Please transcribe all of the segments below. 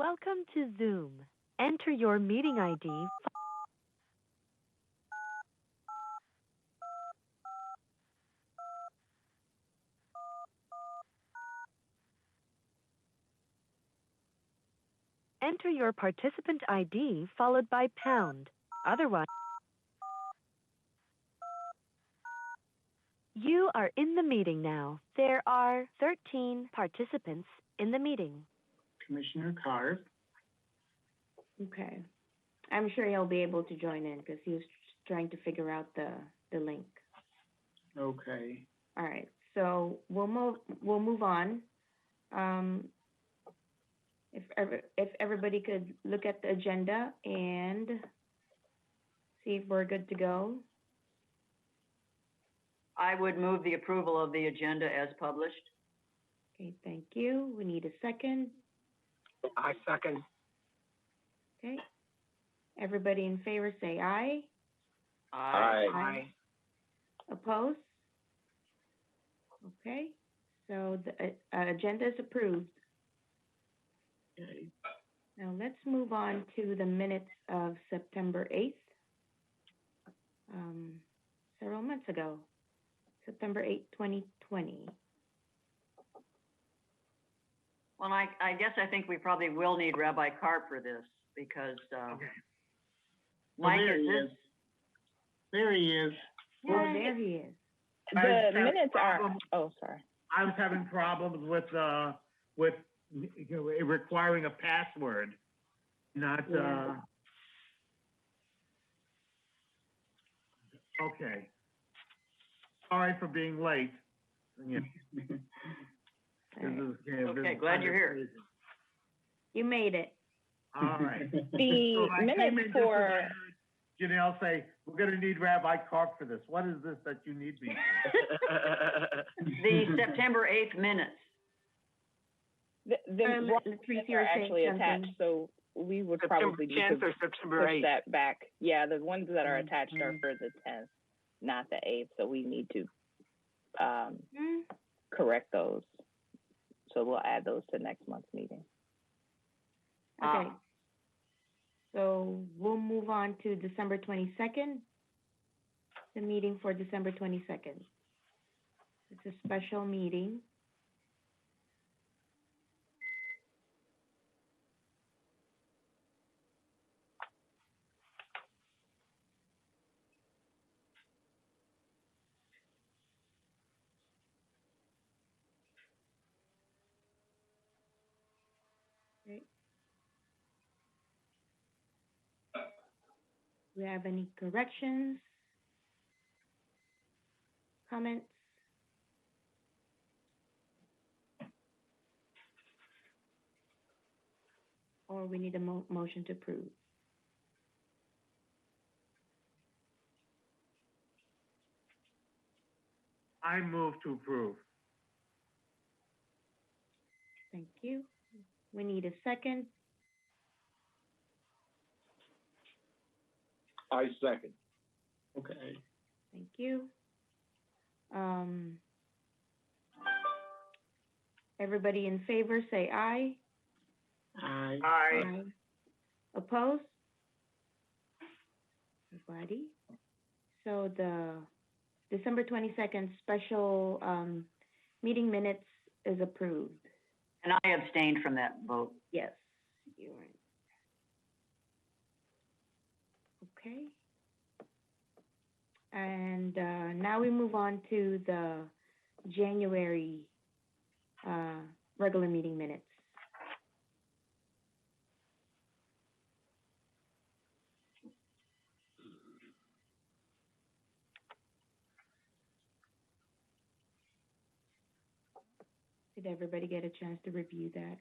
Welcome to Zoom. Enter your meeting ID. Enter your participant ID followed by pound. Otherwise, you are in the meeting now. There are 13 participants in the meeting. Commissioner Carr. Okay. I'm sure he'll be able to join in because he was trying to figure out the link. Okay. All right. So we'll move on. If everybody could look at the agenda and see if we're good to go. I would move the approval of the agenda as published. Okay, thank you. We need a second. I second. Okay. Everybody in favor say aye. Aye. Opposed? Okay. So the agenda is approved. Okay. Now let's move on to the minutes of September 8th. Several months ago, September 8th, 2020. Well, I guess I think we probably will need Rabbi Carp for this because Okay. Mike, there is he this? is. There he is. Oh, there he is. The minutes are, oh, sorry. I was having problems with requiring a password, not, Yeah. Okay. Sorry for being late. Yeah. All right. Okay, glad you're here. You made it. All right. The So I came in minutes just as I for, heard Janelle say, we're gonna need Rabbi Carp for this. What is this that you need me? The September 8th minutes. the Latrice, minutes you were are saying actually something. attached, so we would probably need to push that back. Yeah, the ones that are attached are for the 10th, not the 8th, so we need to correct those. So we'll add those to next month's meeting. Okay. So we'll move on to December 22nd, the meeting for December 22nd. It's a special meeting. Okay. Do we have any corrections? Comments? Or we need a motion to approve? I move to approve. Thank you. We need a second. I second. Okay. Thank you. Everybody in favor, say aye. Aye. Aye. Opposed? Nobody. So the December 22nd special meeting minutes is approved. And I abstained from that vote. Yes, you weren't. Okay. And now we move on to the January regular meeting minutes. Did everybody get a chance to review that?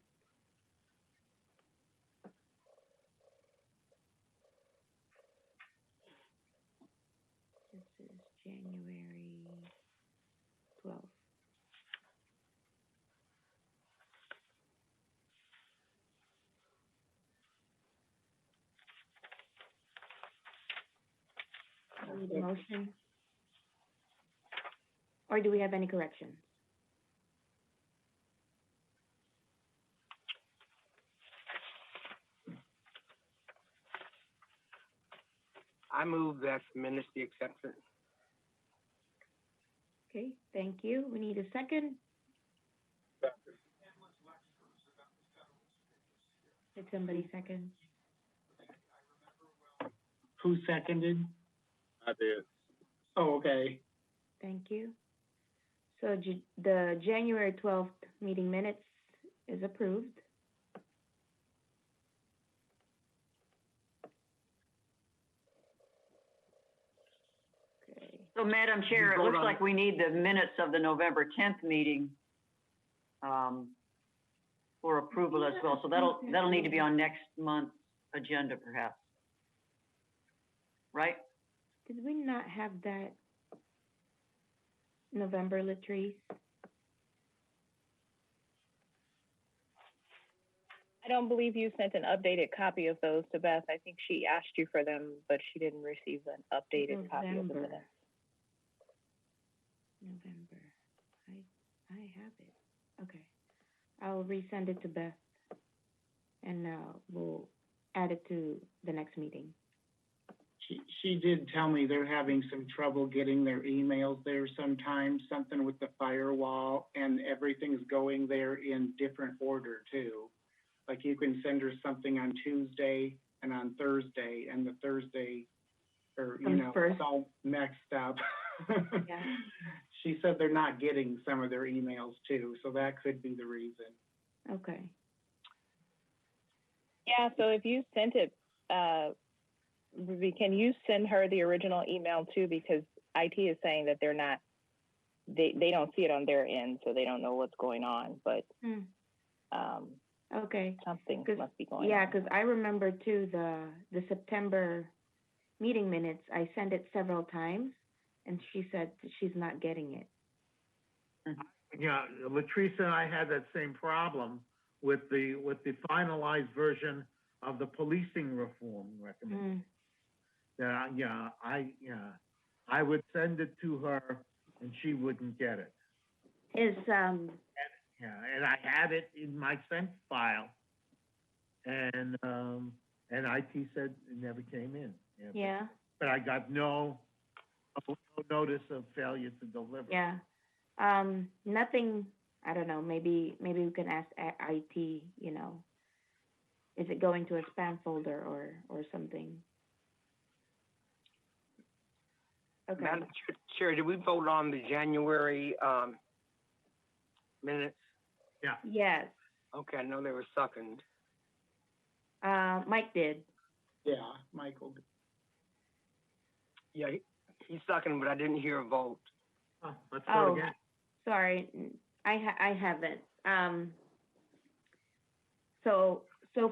This is January 12th. Need a motion? Or do we have any corrections? I move that minutes be accepted. Okay, thank you. We need a second. Did somebody second? Who seconded? I did. Oh, okay. Thank you. So the January 12th meeting minutes is approved. Okay. So, Madam Chair, it looks like we need the minutes of the November 10th meeting for approval as well. So that'll need to be on next month's agenda, perhaps. Right? Did we not have that November, Latrice? I don't believe you sent an updated copy of those to Beth. I think she asked you for them, but she didn't receive an updated copy of the minutes. November. I have it. Okay. I'll resend it to Beth, and we'll add it to the next meeting. She did tell me they're having some trouble getting their emails there sometimes, something with the firewall, and everything's going there in different order too. Like you can send her something on Tuesday and on Thursday, and the Thursday, or it's all mixed up. Yeah. She said they're not getting some of their emails too, so that could be the reason. Okay. Yeah, so if you sent it, Ruby, can you send her the original email too? Because IT is saying that they're not, they don't see it on their end, so they don't know what's going on. But okay, something must be going on. Yeah, because I remember too the September meeting minutes. I sent it several times, and she said she's not getting it. Yeah, Latrice and I had that same problem with the finalized version of the policing reform recommendation. I would send it to her and she wouldn't get it. And I had it in my sent file, and IT said it never came in. Yeah. But I got no notice of failure to deliver. Yeah. Nothing. I don't know. Maybe we can ask IT. Is it going to a spam folder or something? Okay. Madam Chair, did we vote on the January minutes? Yeah. Yes. Okay, I know they were second. Mike did. Yeah, Michael. Yeah, he's second, but I didn't hear a vote. Oh, let's vote again. Sorry, I haven't. So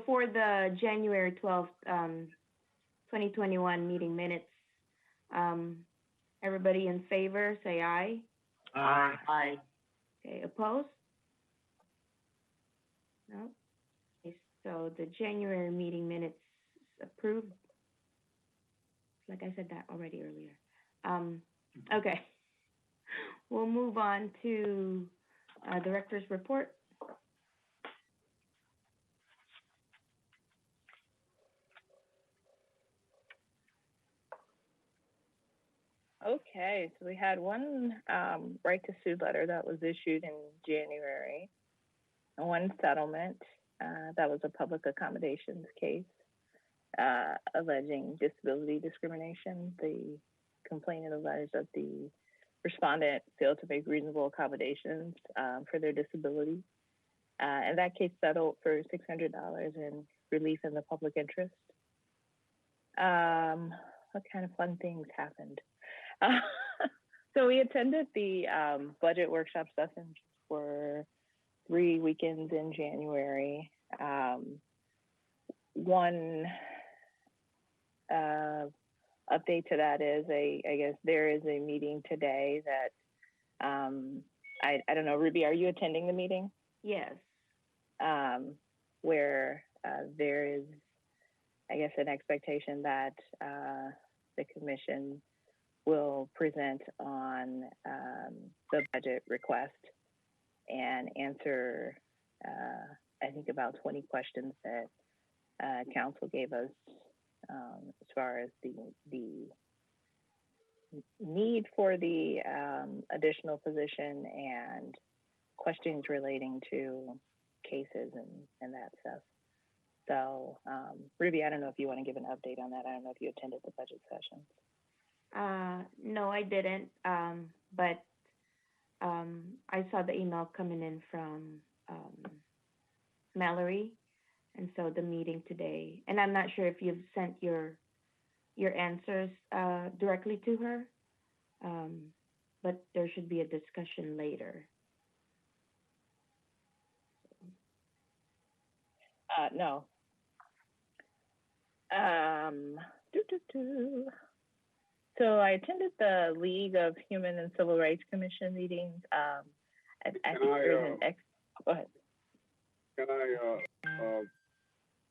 for the January 12th, 2021 meeting minutes, everybody in favor, say aye. Aye. Aye. Okay, opposed? No? Okay, so the January meeting minutes approved. Like I said that already earlier. Okay. We'll move on to director's report. Okay, so we had one right to sue letter that was issued in January, and one settlement that was a public accommodations case alleging disability discrimination. The complainant alleged that the respondent failed to make reasonable accommodations for their disability. And that case settled for $600 in relief in the public interest. What kind of fun things happened? So we attended the budget workshop sessions for 3 weekends in January. One update to that is I guess there is a meeting today that I don't know, Ruby, are you attending the meeting? Yes. Where there is, I guess, an expectation that the commission will present on the budget request and answer, I think, about 20 questions that council gave us as far as the need for the additional position and questions relating to cases and that stuff. So, Ruby, I don't know if you want to give an update on that. I don't know if you attended the budget session. No, I didn't, but I saw the email coming in from Mallory, and so the meeting today, and I'm not sure if you've sent your answers directly to her, but there should be a discussion later. No. So I attended the League of Human and Civil Rights Commission meetings. I think there's an go ahead. Can I,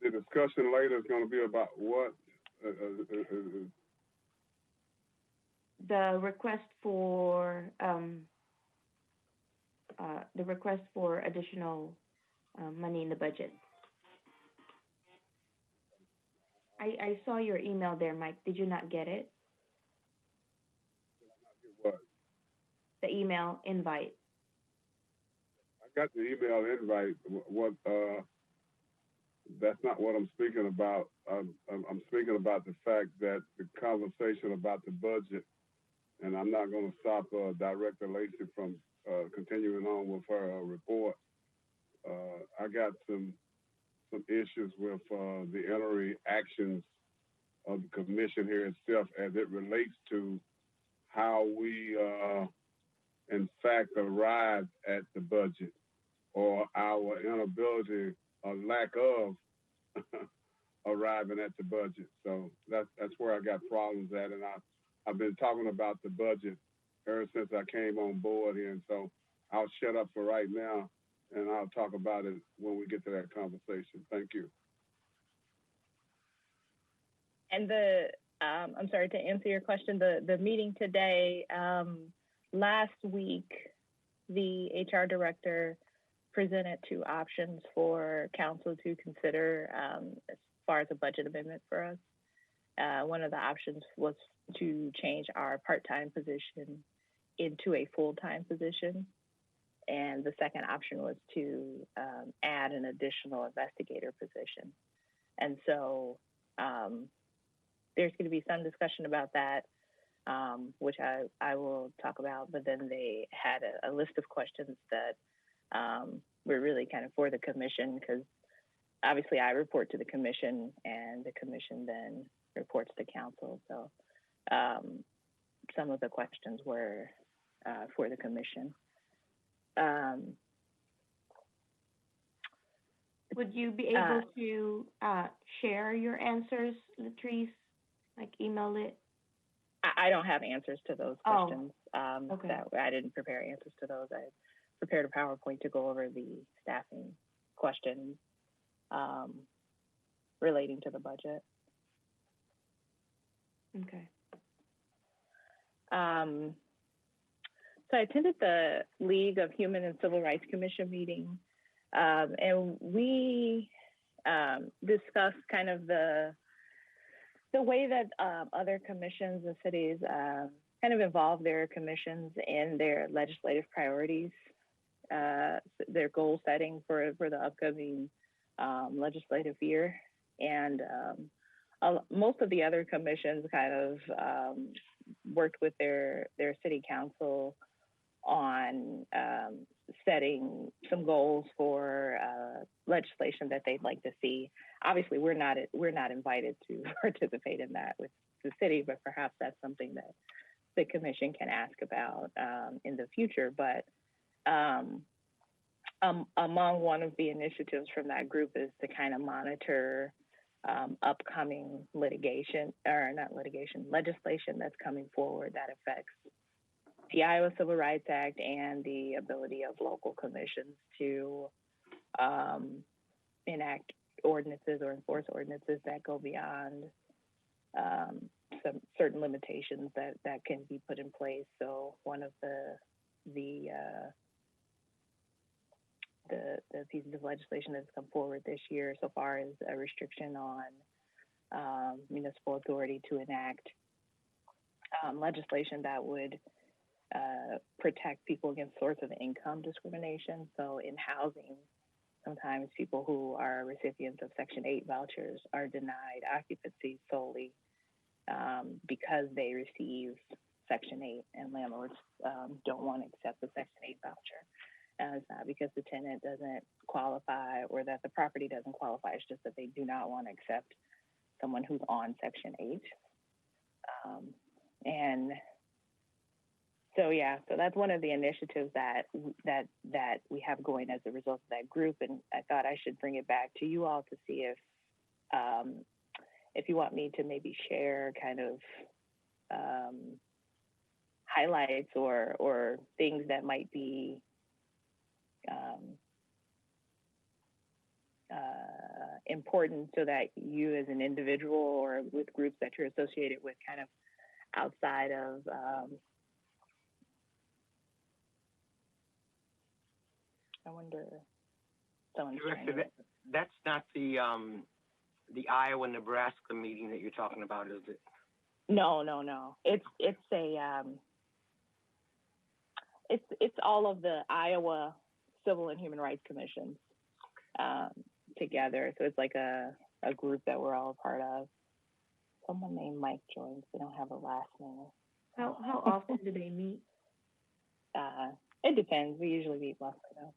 the discussion later is going to be about what? The request for additional money in the budget. I saw your email there, Mike. Did you not get it? What? The email invite. I got the email invite. What? That's not what I'm speaking about. I'm speaking about the fact that the conversation about the budget, and I'm not going to stop Director Lacey from continuing on with her report. I got some issues with the interactions of the commission here itself as it relates to how we, in fact, arrived at the budget, or our inability or lack of arriving at the budget. So that's where I got problems at, and I've been talking about the budget ever since I came on board here, and so I'll shut up for right now, and I'll talk about it when we get to that conversation. Thank you. And I'm sorry, to answer your question, the meeting today, last week, the HR director presented two options for council to consider as far as a budget amendment for us. One of the options was to change our part-time position into a full-time position. And the second option was to add an additional investigator position. And so there's going to be some discussion about that, which I will talk about, but then they had a list of questions that were really kind of for the commission, because obviously I report to the commission and the commission then reports to council. So some of the questions were for the commission. Would you be able to share your answers, Latrice? Like email it? I don't have answers to those questions. Okay. I didn't prepare answers to those. I prepared a PowerPoint to go over the staffing questions relating to the budget. Okay. So I attended the League of Human and Civil Rights Commission meeting, and we discussed kind of the way that other commissions and cities kind of involve their commissions in their legislative priorities, their goal setting for the upcoming legislative year. And most of the other commissions kind of worked with their city council on setting some goals for legislation that they'd like to see. Obviously, we're not invited to participate in that with the city, but perhaps that's something that the commission can ask about in the future. But among one of the initiatives from that group is to kind of monitor upcoming legislation that's coming forward that affects the Iowa Civil Rights Act and the ability of local commissions to enact ordinances or enforce ordinances that go beyond some certain limitations that can be put in place. So one of the pieces of legislation that's come forward this year so far is a restriction on municipal authority to enact legislation that would protect people against source of income discrimination. So in housing, sometimes people who are recipients of Section 8 vouchers are denied occupancy solely because they receive Section 8, and landlords don't want to accept the Section 8 voucher. And it's not because the tenant doesn't qualify or that the property doesn't qualify. It's just that they do not want to accept someone who's on Section 8. And so, yeah, so that's one of the initiatives that we have going as a result of that group. And I thought I should bring it back to you all to see if you want me to maybe share kind of highlights or things that might be important so that you as an individual or with groups that you're associated with kind of outside of I wonder someone's trying to... That's not the Iowa Nebraska meeting that you're talking about, is it? No. It's all of the Iowa Civil and Human Rights Commissions together. So it's like a group that we're all a part of. Someone named Mike joins. They don't have a last name. How often do they meet? It depends. We usually meet once a month.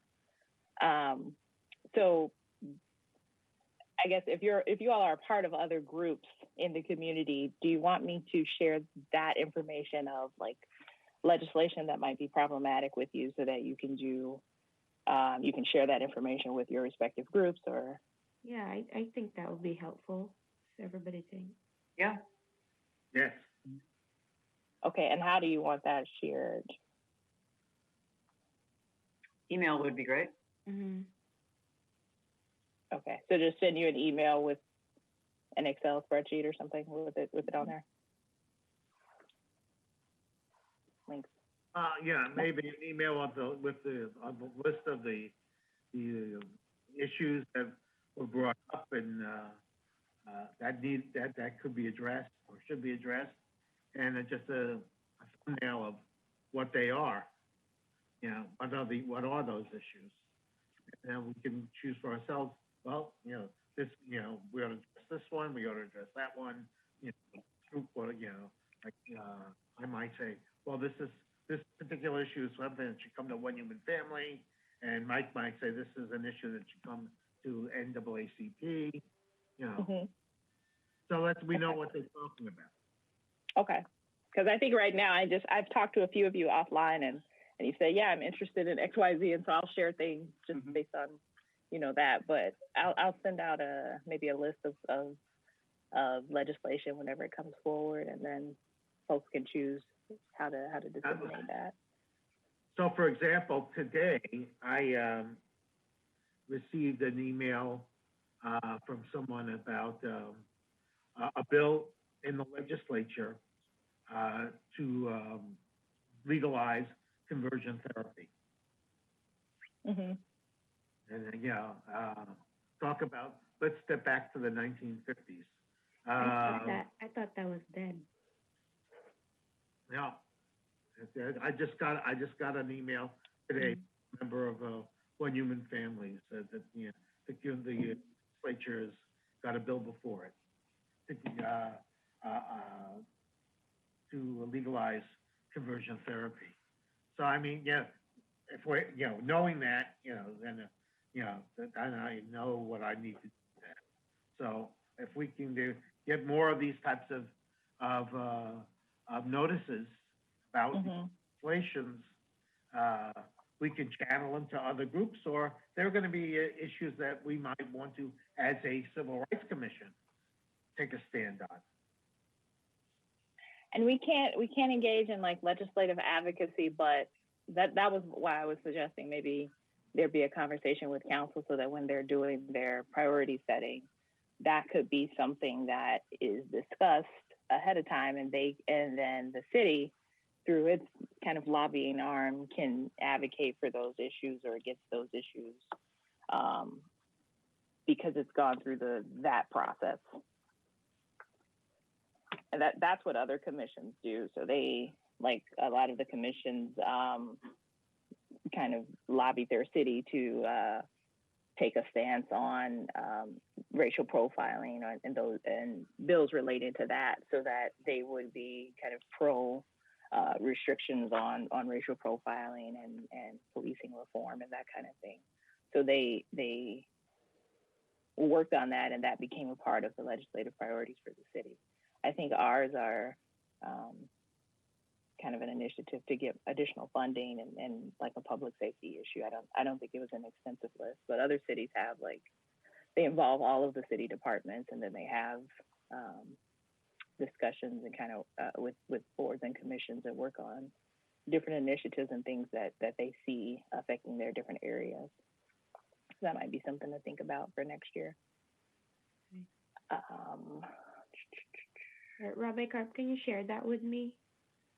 So I guess if you all are a part of other groups in the community, do you want me to share that information of like legislation that might be problematic with you so that you can share that information with your respective groups? Or Yeah, I think that would be helpful. Does everybody think? Yeah. Yes. okay, and how do you want that shared? Email would be great. Mm-hmm. Okay, so just send you an email with an Excel spreadsheet or something with it on there. Links. Yeah, maybe an email with the list of the issues that were brought up and that could be addressed or should be addressed, and just a thumbnail of what they are. You know, what are those issues? And then we can choose for ourselves. Well, we ought to address this one. We ought to address that one. I might say, well, this particular issue is something that should come to One Human Family, and Mike might say this is an issue that should come to NAACP. Mm-hmm. So we know what they're talking about. Okay, because I think right now I've talked to a few of you offline and you say, yeah, I'm interested in XYZ, and so I'll share things just based on that. But I'll send out maybe a list of legislation whenever it comes forward, and then folks can choose how to disseminate that. So, for example, today I received an email from someone about a bill in the legislature to legalize conversion therapy. Mm-hmm. And then, talk about, let's step back to the 1950s. I thought that was dead. Yeah, I just got an email today. A member of One Human Family said that the legislature has got a bill before it to legalize conversion therapy. So I mean, if we're knowing that, then I know what I need to do. So if we can get more of these types of notices about legislations, we can channel them to other groups, or there are going to be issues that we might want to, as a Civil Rights Commission, take a stand on. And we can't engage in like legislative advocacy, but that was why I was suggesting maybe there be a conversation with council so that when they're doing their priority setting, that could be something that is discussed ahead of time, and then the city, through its kind of lobbying arm, can advocate for those issues or against those issues because it's gone through that process. And that's what other commissions do. So they, like a lot of the commissions, kind of lobby their city to take a stance on racial profiling and bills related to that, so that they would be kind of pro restrictions on racial profiling and policing reform and that kind of thing. So they worked on that, and that became a part of the legislative priorities for the city. I think ours are kind of an initiative to get additional funding and like a public safety issue. I don't think it was an extensive list, but other cities have, like, they involve all of the city departments, and then they have discussions and kind of with boards and commissions that work on different initiatives and things that they see affecting their different areas. So that might be something to think about for next year. Rabbi Carp, can you share that with me?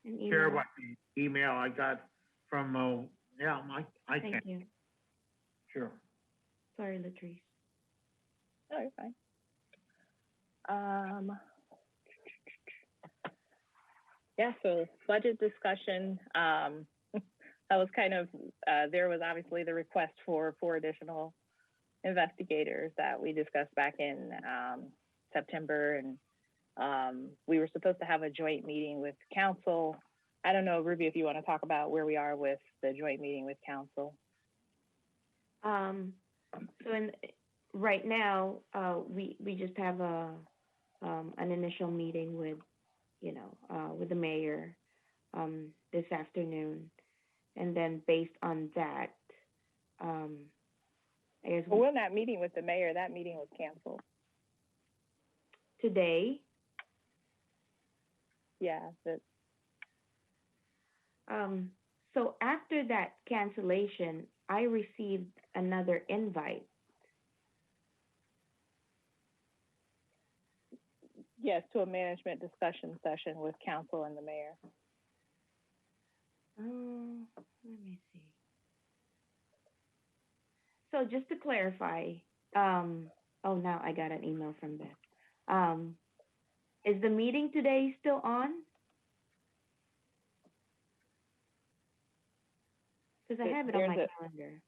An email? Share what the email I got from, I can. Thank you. Sure. Sorry, Latrice. No, you're fine. Yeah, so budget discussion, that was kind of, there was obviously the request for 4 additional investigators that we discussed back in September, and we were supposed to have a joint meeting with council. I don't know, Ruby, if you want to talk about where we are with the joint meeting with council. So right now, we just have an initial meeting with, with the mayor this afternoon, and then based on that, I guess well, we're not meeting with the mayor. That meeting was canceled. Today. Yeah. So after that cancellation, I received another invite. Yes, to a management discussion session with council and the mayor. Let me see. So just to clarify, now I got an email from Beth. Is the meeting today still on? Because I have it on my calendar.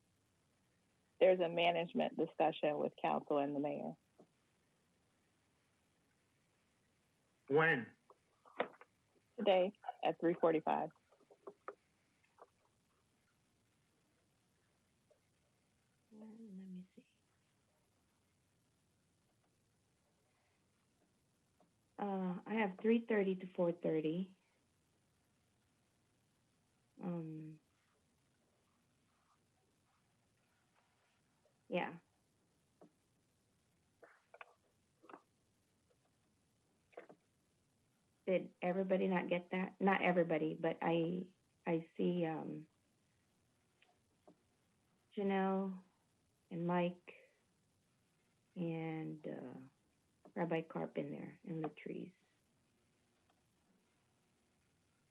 There's a management discussion with council and the mayor. When? Today at 3:45. Let me see. I have 3:30 to 4:30. Yeah. Did everybody not get that? Not everybody, but I see Janelle and Mike and Rabbi Carp in there and Latrice.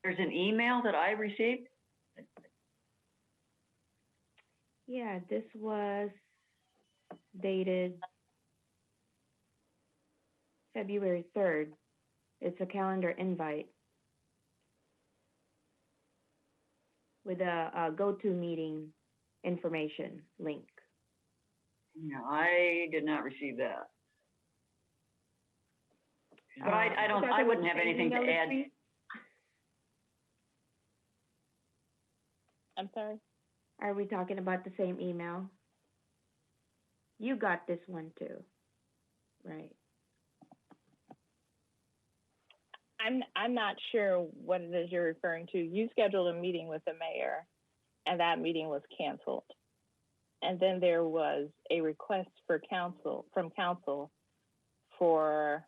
There's an email that I received. Yeah, this was dated February 3rd. It's a calendar invite with a go-to meeting information link. Yeah, I did not receive that. But I wouldn't have anything to add. I'm sorry? Are we talking about the same email? You got this one too, right? I'm not sure what it is you're referring to. You scheduled a meeting with the mayor, and that meeting was canceled. And then there was a request from council for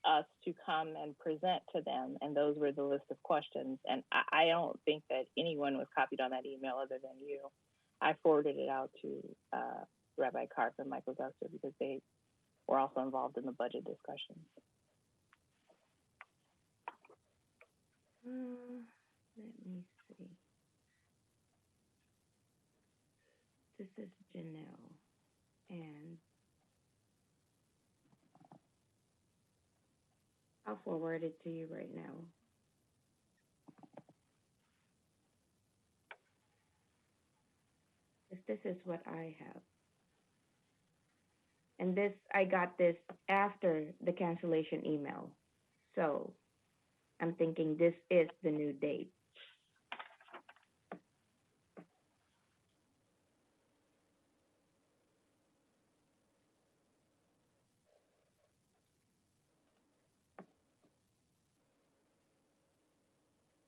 us to come and present to them, and those were the list of questions. And I don't think that anyone was copied on that email other than you. I forwarded it out to Rabbi Carp and Michael Guster because they were also involved in the budget discussions. Let me see. This is Janelle and I'll forward it to you right now. This is what I have. And this, I got this after the cancellation email. So I'm thinking this is the new date.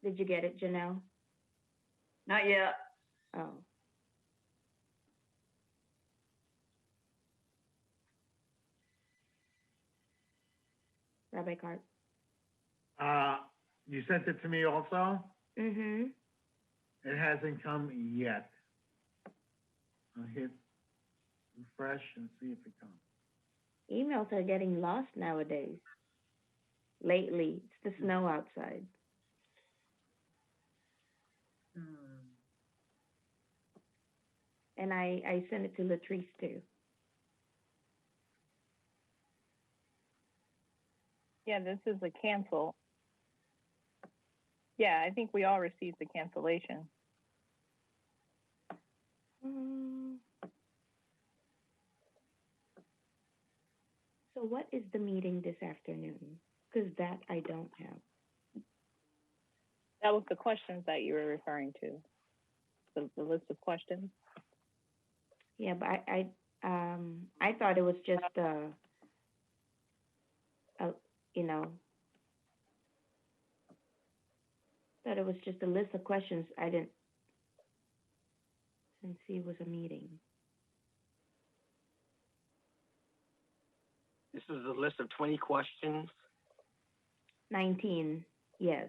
Did you get it, Janelle? Not yet. Oh. Rabbi Cart? You sent it to me also? Mm-hmm. It hasn't come yet. I'll hit refresh and see if it comes. Emails are getting lost nowadays. Lately, it's the snow outside. And I sent it to Latrice too. Yeah, this is a cancel. Yeah, I think we all received the cancellation. So what is the meeting this afternoon? Because that I don't have. That was the questions that you were referring to, the list of questions. Yeah, but I thought it was just you know, thought it was just a list of questions. I didn't see it was a meeting. This is a list of 20 questions. 19, yes.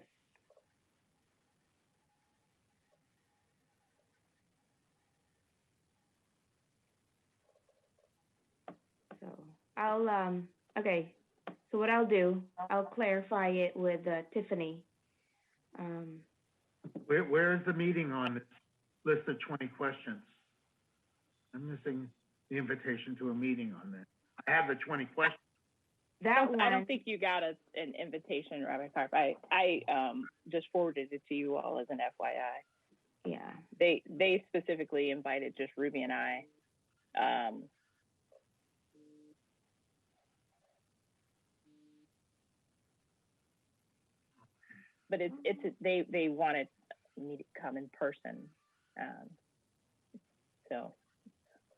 So I'll okay. So what I'll do, I'll clarify it with Tiffany. Where is the meeting on this list of 20 questions? I'm missing the invitation to a meeting on that. I have the 20 questions. I don't think you got an invitation, Rabbi Karp. I just forwarded it to you all as an FYI. Yeah. They specifically invited just Ruby and I. But they wanted me to come in person. So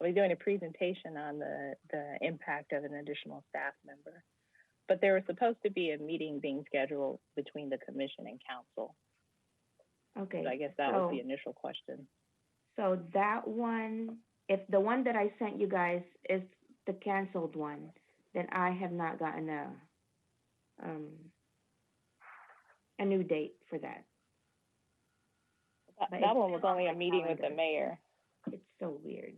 I'll be doing a presentation on the impact of an additional staff member. But there was supposed to be a meeting being scheduled between the commission and council. Okay. So I guess that was the initial question. So that one, if the one that I sent you guys is the canceled one, then I have not gotten a new date for that. That one was only a meeting with the mayor. It's so weird.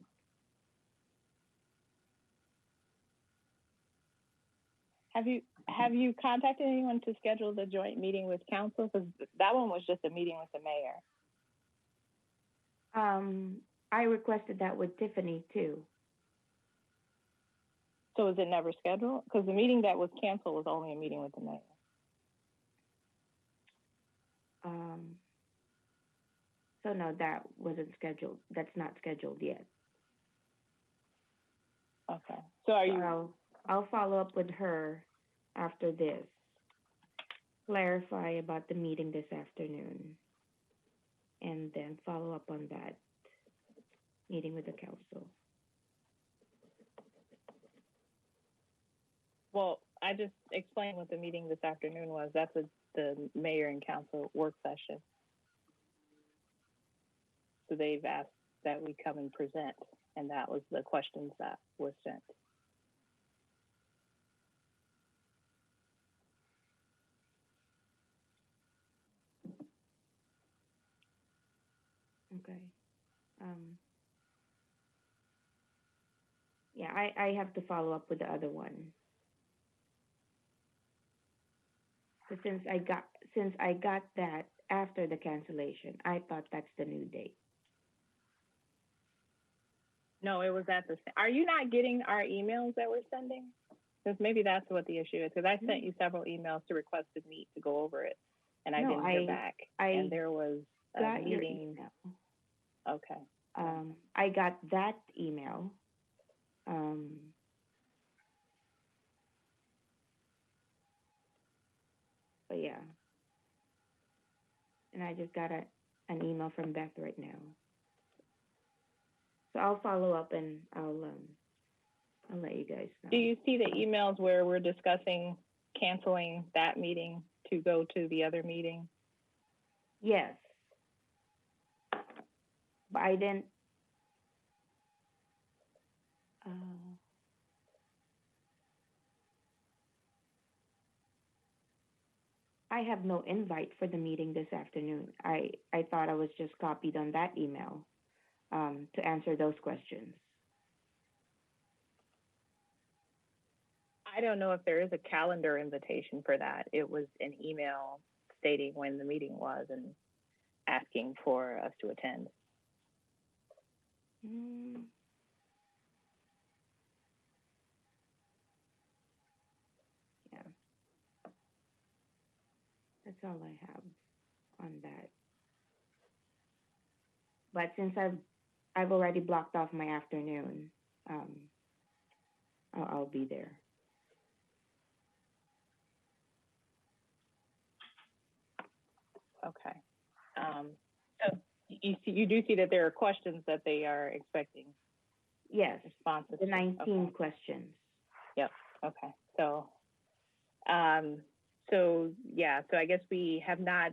Have you contacted anyone to schedule the joint meeting with council? Because that one was just a meeting with the mayor. I requested that with Tiffany too. So was it never scheduled? Because the meeting that was canceled was only a meeting with the mayor. So no, that wasn't scheduled. That's not scheduled yet. Okay. So are you? I'll follow up with her after this. Clarify about the meeting this afternoon. And then follow up on that meeting with the council. Well, I just explained what the meeting this afternoon was. That's the mayor and council work session. So they've asked that we come and present, and that was the questions that were sent. Okay. Yeah, I have to follow up with the other one. But since I got that after the cancellation, I thought that's the new date. No, it was at the. Are you not getting our emails that we're sending? Because maybe that's what the issue is, because I sent you several emails to request to meet to go over it, and I No, didn't hear back. And there was a got your meeting. email. Okay. I got that email. But yeah. And I just got an email from Beth right now. So I'll follow up and I'll let you guys know. Do you see the emails where we're discussing canceling that meeting to go to the other meeting? Yes. But I didn't. I have no invite for the meeting this afternoon. I thought I was just copied on that email to answer those questions. I don't know if there is a calendar invitation for that. It was an email stating when the meeting was and asking for us to attend. Yeah. That's all I have on that. But since I've already blocked off my afternoon, I'll be there. Okay. So you do see that there are questions that they are expecting. Yes, responses. the 19 okay. questions. Yep. Okay. So, so I guess we have not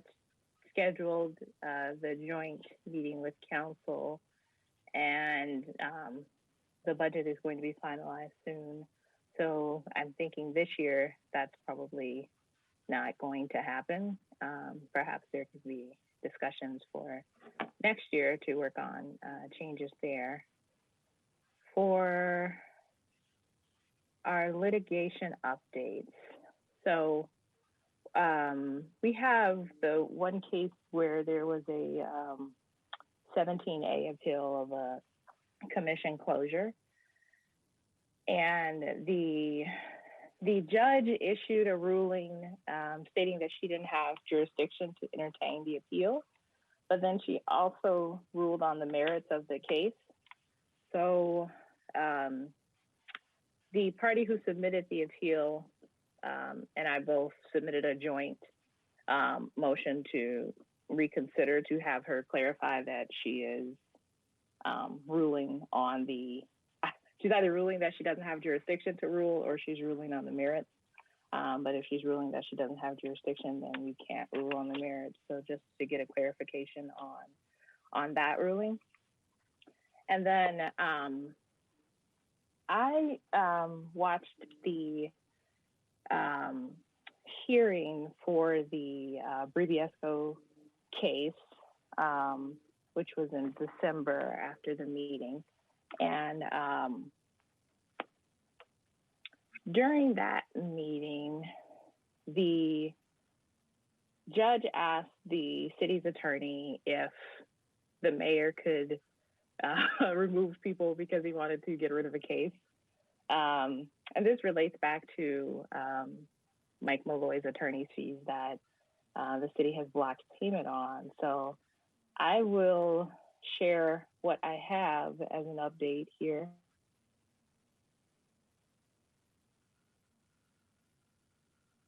scheduled the joint meeting with council, and the budget is going to be finalized soon. So I'm thinking this year that's probably not going to happen. Perhaps there could be discussions for next year to work on changes there. For our litigation updates, so we have the one case where there was a 17A appeal of a commission closure, and the judge issued a ruling stating that she didn't have jurisdiction to entertain the appeal, but then she also ruled on the merits of the case. So the party who submitted the appeal and I both submitted a joint motion to reconsider, to have her clarify that she is ruling on she's either ruling that she doesn't have jurisdiction to rule, or she's ruling on the merits. But if she's ruling that she doesn't have jurisdiction, then we can't rule on the merits. So just to get a clarification on that ruling. And then I watched the hearing for the Briviesco case, which was in December after the meeting. And during that meeting, the judge asked the city's attorney if the mayor could remove people because he wanted to get rid of a case. And this relates back to Mike Malloy's attorney's fees that the city has blocked payment on. So I will share what I have as an update here.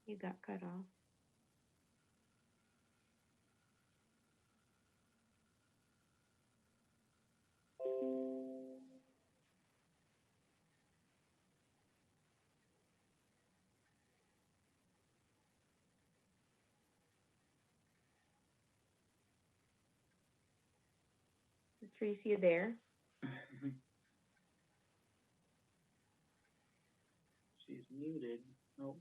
You got cut off. Patrice, you there? She's muted. Nope.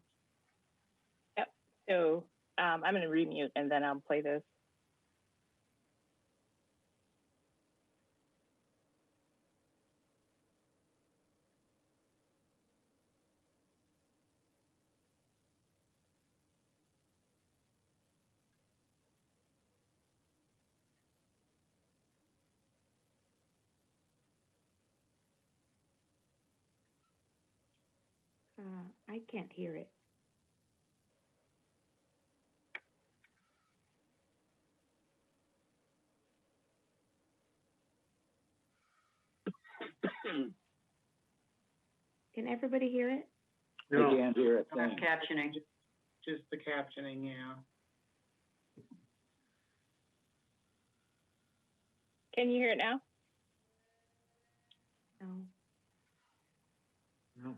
Yep. So I'm going to remute and then I'll play this. I can't hear it. Can everybody hear it? No. I can't hear it. Thanks. Captioning. Just the captioning, yeah. Can you hear it now? No. No.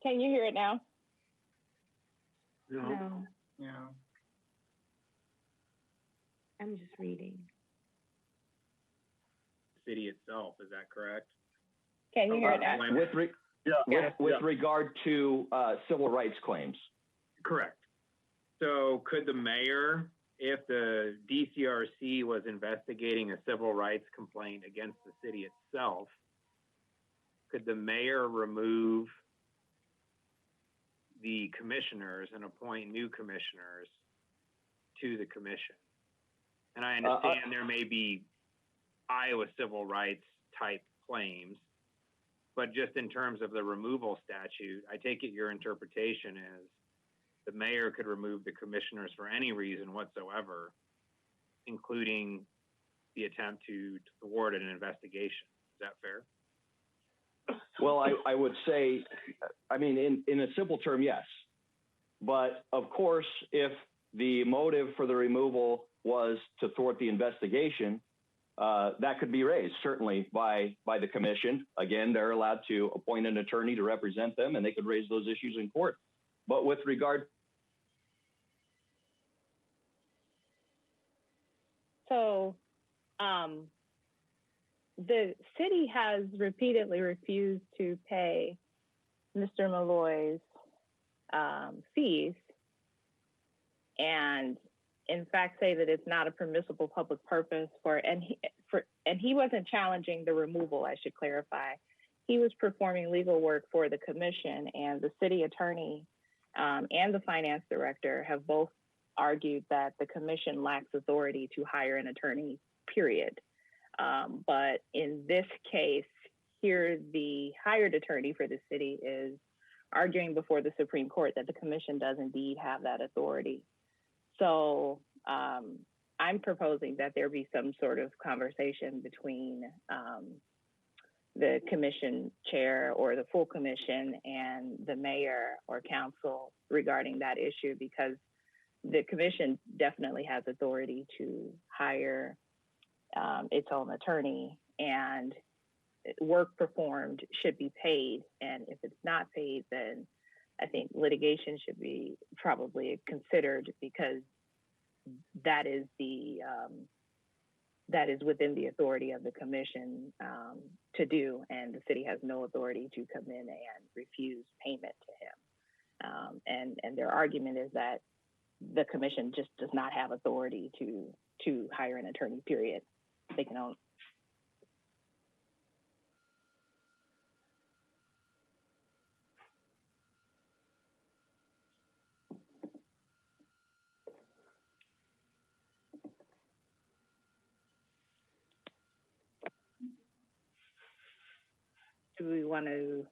Can you hear it now? No. No. Yeah. I'm just reading. City itself, is that correct? Can you hear it now? With regard to civil rights claims. Correct. So could the mayor, if the DCRC was investigating a civil rights complaint against the city itself, could the mayor remove the commissioners and appoint new commissioners to the commission? And I understand there may be Iowa civil rights type claims, but just in terms of the removal statute, I take it your interpretation is the mayor could remove the commissioners for any reason whatsoever, including the attempt to thwart an investigation. Is that fair? Well, I would say, I mean, in a simple term, yes. But of course, if the motive for the removal was to thwart the investigation, that could be raised, certainly, by the commission. Again, they're allowed to appoint an attorney to represent them, and they could raise those issues in court. But with regard... So, the city has repeatedly refused to pay Mr. Malloy's fees, and in fact say that it's not a permissible public purpose and he wasn't challenging the removal, I should clarify. He was performing legal work for the commission, and the city attorney and the finance director have both argued that the commission lacks authority to hire an attorney, period. But in this case, here the hired attorney for the city is arguing before the Supreme Court that the commission does indeed have that authority. So I'm proposing that there be some sort of conversation between the commission chair or the full commission and the mayor or council regarding that issue, because the commission definitely has authority to hire its own attorney, and work performed should be paid. And if it's not paid, then I think litigation should be probably considered, because that is within the authority of the commission to do, and the city has no authority to come in and refuse payment to him. And their argument is that the commission just does not have authority to hire an attorney, period. They can own. Do we want to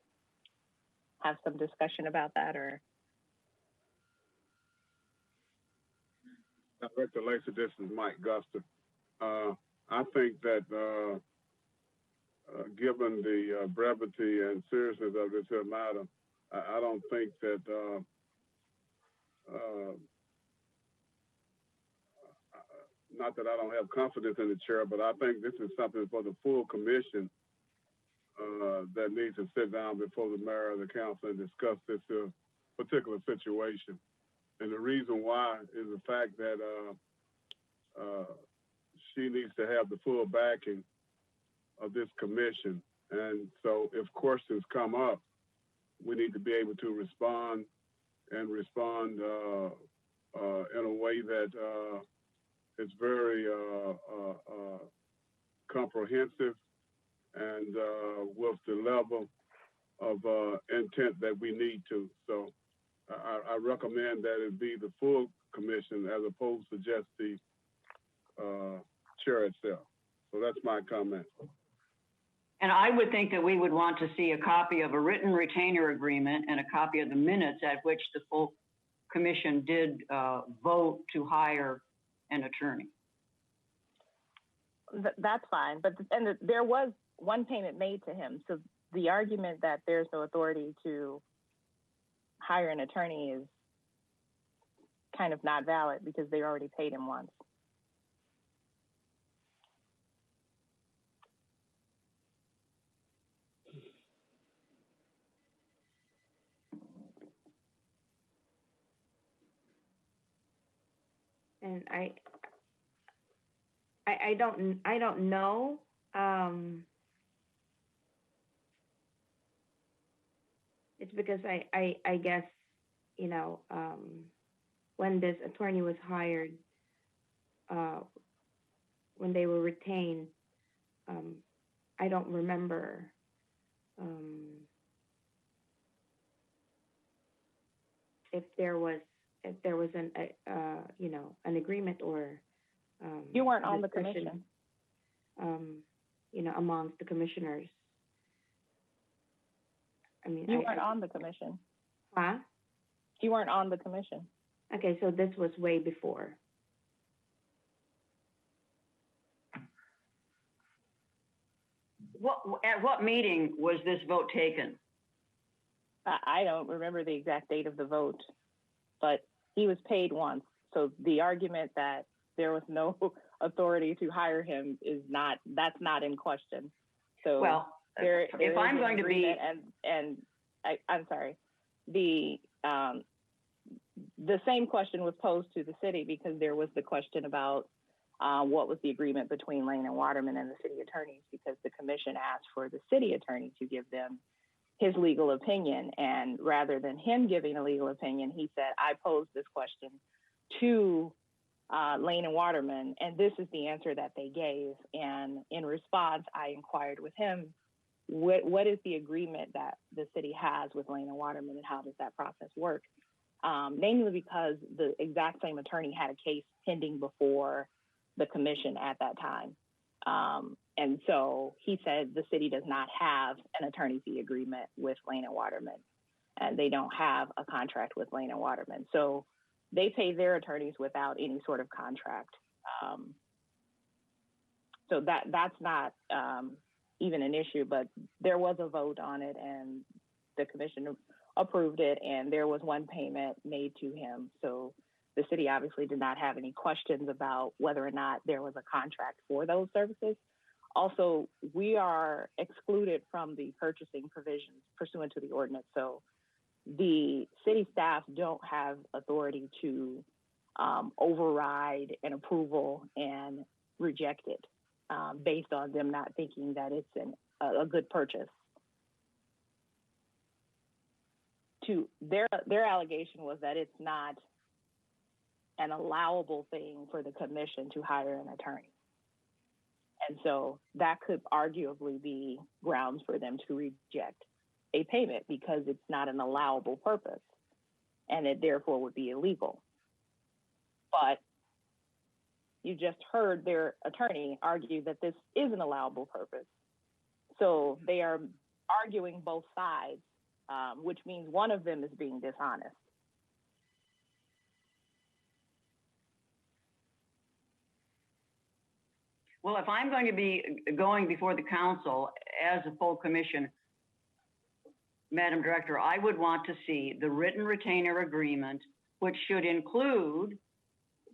have some discussion about that, or? Director Lacey, this is Mike Guster. I think that given the brevity and seriousness of this here matter, I don't think that not that I don't have confidence in the chair, but I think this is something for the full commission that needs to sit down before the mayor and the council and discuss this particular situation. And the reason why is the fact that she needs to have the full backing of this commission. And so if questions come up, we need to be able to respond in a way that is very comprehensive and with the level of intent that we need to. So I recommend that it be the full commission as opposed to just the chair itself. So that's my comment. And I would think that we would want to see a copy of a written retainer agreement and a copy of the minutes at which the full commission did vote to hire an attorney. That's fine, but there was one payment made to him. So the argument that there's no authority to hire an attorney is kind of not valid because they already paid him once. And I don't know. It's because I guess, you know, when this attorney was hired, when they were retained, I don't remember if there was an you know, an agreement or You weren't on the commission. You know, amongst the commissioners. I mean, You weren't on the commission. Huh? You weren't on the commission. Okay, so this was way before. At what meeting was this vote taken? I don't remember the exact date of the vote, but he was paid once. So the argument that there was no authority to hire him that's not in question. So well, if I'm going to be, I'm sorry, the same question was posed to the city because there was the question about what was the agreement between Lane and Waterman and the city attorneys, because the commission asked for the city attorney to give them his legal opinion. And rather than him giving a legal opinion, he said, I posed this question to Lane and Waterman, and this is the answer that they gave. And in response, I inquired with him, what is the agreement that the city has with Lane and Waterman, and how does that process work? Namely because the exact same attorney had a case pending before the commission at that time. And so he said the city does not have an attorney fee agreement with Lane and Waterman, and they don't have a contract with Lane and Waterman. So they pay their attorneys without any sort of contract. So that's not even an issue, but there was a vote on it and the commission approved it, and there was one payment made to him. So the city obviously did not have any questions about whether or not there was a contract for those services. Also, we are excluded from the purchasing provisions pursuant to the ordinance. So the city staff don't have authority to override an approval and reject it based on them not thinking that it's a good purchase. To their allegation was that it's not an allowable thing for the commission to hire an attorney. And so that could arguably be grounds for them to reject a payment because it's not an allowable purpose and it therefore would be illegal. But you just heard their attorney argue that this is an allowable purpose. So they are arguing both sides, which means one of them is being dishonest. well, if I'm going to be going before the council as a full commission, Madam Director, I would want to see the written retainer agreement, which should include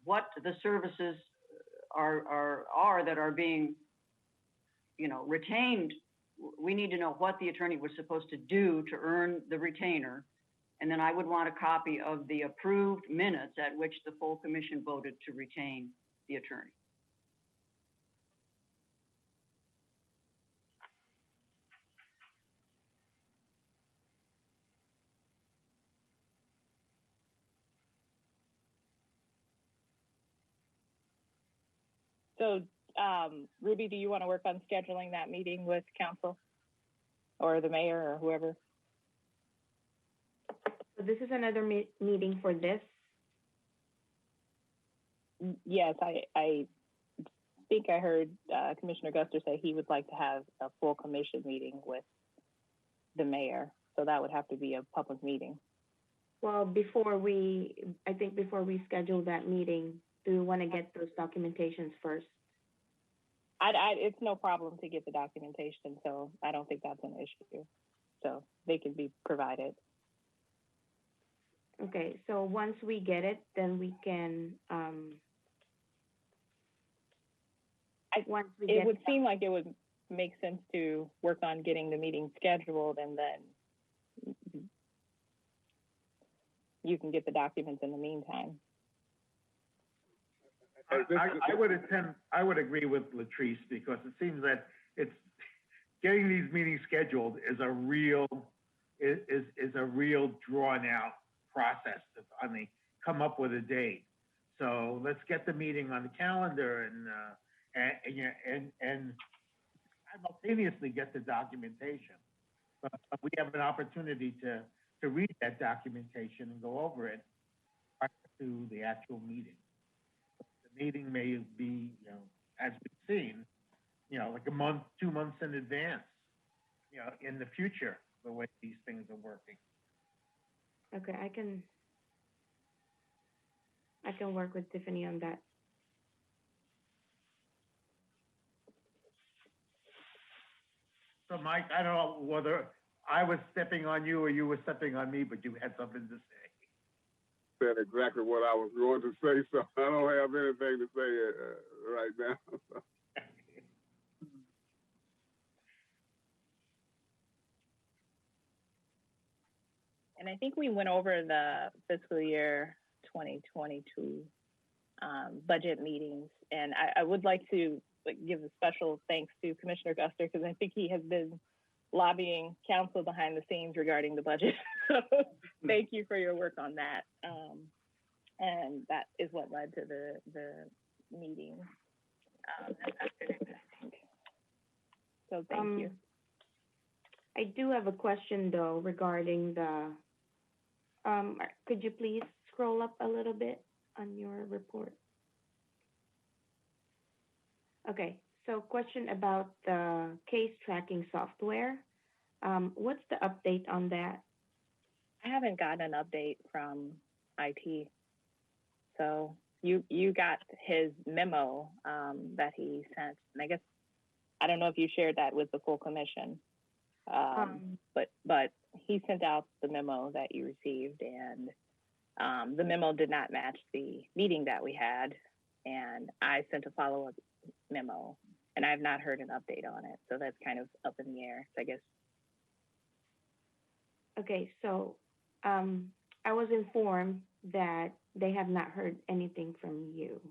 what the services are that are being, retained. We need to know what the attorney was supposed to do to earn the retainer. And then I would want a copy of the approved minutes at which the full commission voted to retain the attorney. So, Ruby, do you want to work on scheduling that meeting with council or the mayor or whoever? So this is another meeting for this. Yes, I think I heard Commissioner Guster say he would like to have a full commission meeting with the mayor. So that would have to be a public meeting. Well, I think before we schedule that meeting, do we want to get those documentations first? It's no problem to get the documentation, so I don't think that's an issue. So they can be provided. Okay, so once we get it, then we can, It would seem like it would make sense to work on getting the meeting scheduled, and then you can get the documents in the meantime. I would agree with Latrice, because it seems that it's getting these meetings scheduled is a real drawn out process to come up with a date. So let's get the meeting on the calendar and simultaneously get the documentation. But we have an opportunity to read that documentation and go over it prior to the actual meeting. The meeting may be, as we've seen, like a month, 2 months in advance, in the future, the way these things are working. Okay, I can work with Tiffany on that. So Mike, I don't know whether I was stepping on you or you were stepping on me, but you had something to say. Said exactly what I was going to say, so I don't have anything to say right now. And I think we went over the fiscal year 2022 budget meetings, and I would like to give a special thanks to Commissioner Guster, because I think he has been lobbying council behind the scenes regarding the budget. So thank you for your work on that. And that is what led to the meeting this afternoon, I think. So thank you. I do have a question though regarding the, could you please scroll up a little bit on your report? Okay, so question about the case tracking software. What's the update on that? I haven't gotten an update from IT. So you got his memo that he sent, and I guess, I don't know if you shared that with the full commission, but he sent out the memo that you received, and the memo did not match the meeting that we had, and I sent a follow-up memo, and I have not heard an update on it, so that's kind of up in the air, I guess. Okay, so I was informed that they have not heard anything from you.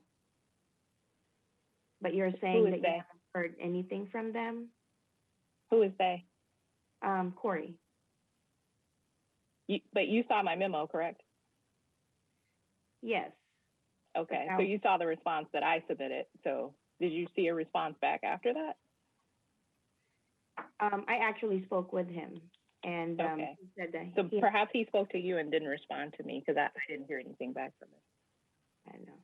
But you're saying that you haven't heard anything from them? Who is they? Corey. But you saw my memo, correct? Yes. Okay, so you saw the response that I submitted. So did you see a response back after that? I actually spoke with him, and okay. He said that so perhaps he spoke to you and didn't respond to me, because I didn't hear anything back from him. I know.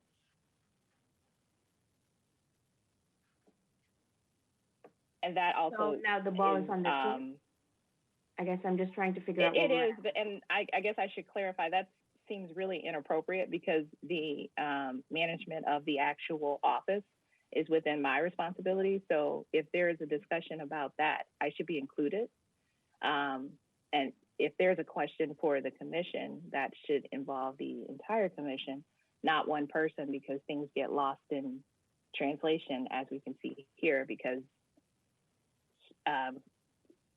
And that also. So now the ball is on the court. I guess I'm just trying to figure out. It is, and I guess I should clarify, that seems really inappropriate, because the management of the actual office is within my responsibility. So if there is a discussion about that, I should be included. And if there's a question for the commission, that should involve the entire commission, not one person, because things get lost in translation, as we can see here, because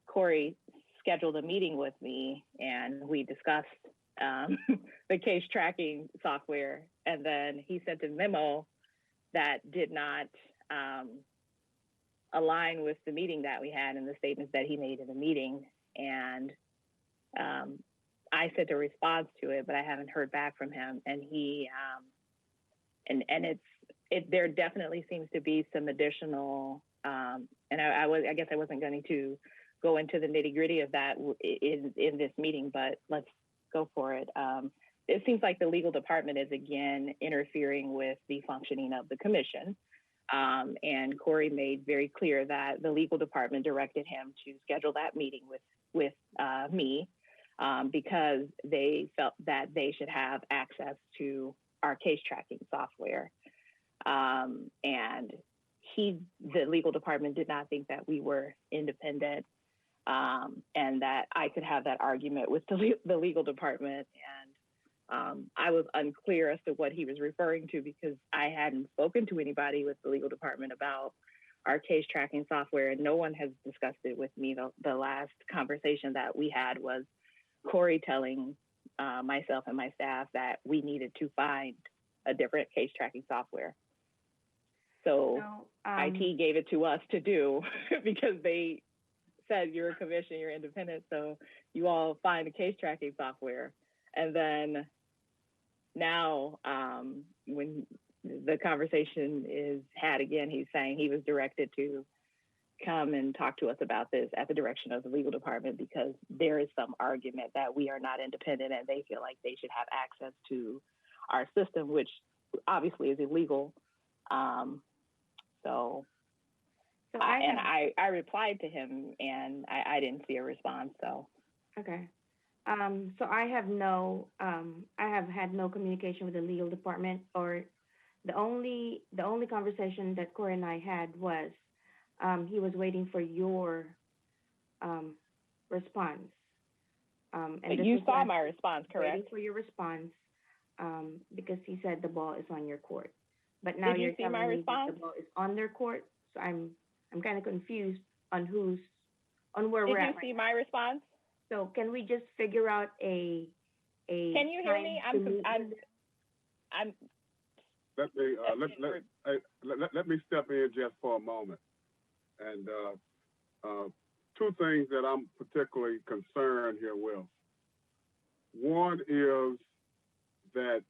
Corey scheduled a meeting with me and we discussed the case tracking software, and then he sent a memo that did not align with the meeting that we had and the statements that he made in the meeting. And I sent a response to it, but I haven't heard back from him. And he, and it's there definitely seems to be some additional, and I guess I wasn't going to go into the nitty gritty of that in this meeting, but let's go for it. It seems like the legal department is again interfering with the functioning of the commission. And Corey made very clear that the legal department directed him to schedule that meeting with me because they felt that they should have access to our case tracking software. And the legal department did not think that we were independent and that I could have that argument with the legal department. And I was unclear as to what he was referring to because I hadn't spoken to anybody with the legal department about our case tracking software, and no one has discussed it with me. The last conversation that we had was Corey telling myself and my staff that we needed to find a different case tracking software. So IT gave it to us to do because they said you're a commission, you're independent, so you all find a case tracking software. And then now when the conversation is had again, he's saying he was directed to come and talk to us about this at the direction of the legal department because there is some argument that we are not independent and they feel like they should have access to our system, which obviously is illegal. So I replied to him and I didn't see a response. So okay. So I have had no communication with the legal department, or the only conversation that Corey and I had was he was waiting for your response. And you saw my response, correct? Waiting for your response because he said the ball is on your court. But now you're telling me that the ball is on their court, so I'm kind of confused on where we're at. Did you see my response? So can we just figure out a Can you hear me? I'm Let me step in just for a moment. And two things that I'm particularly concerned here with. One is that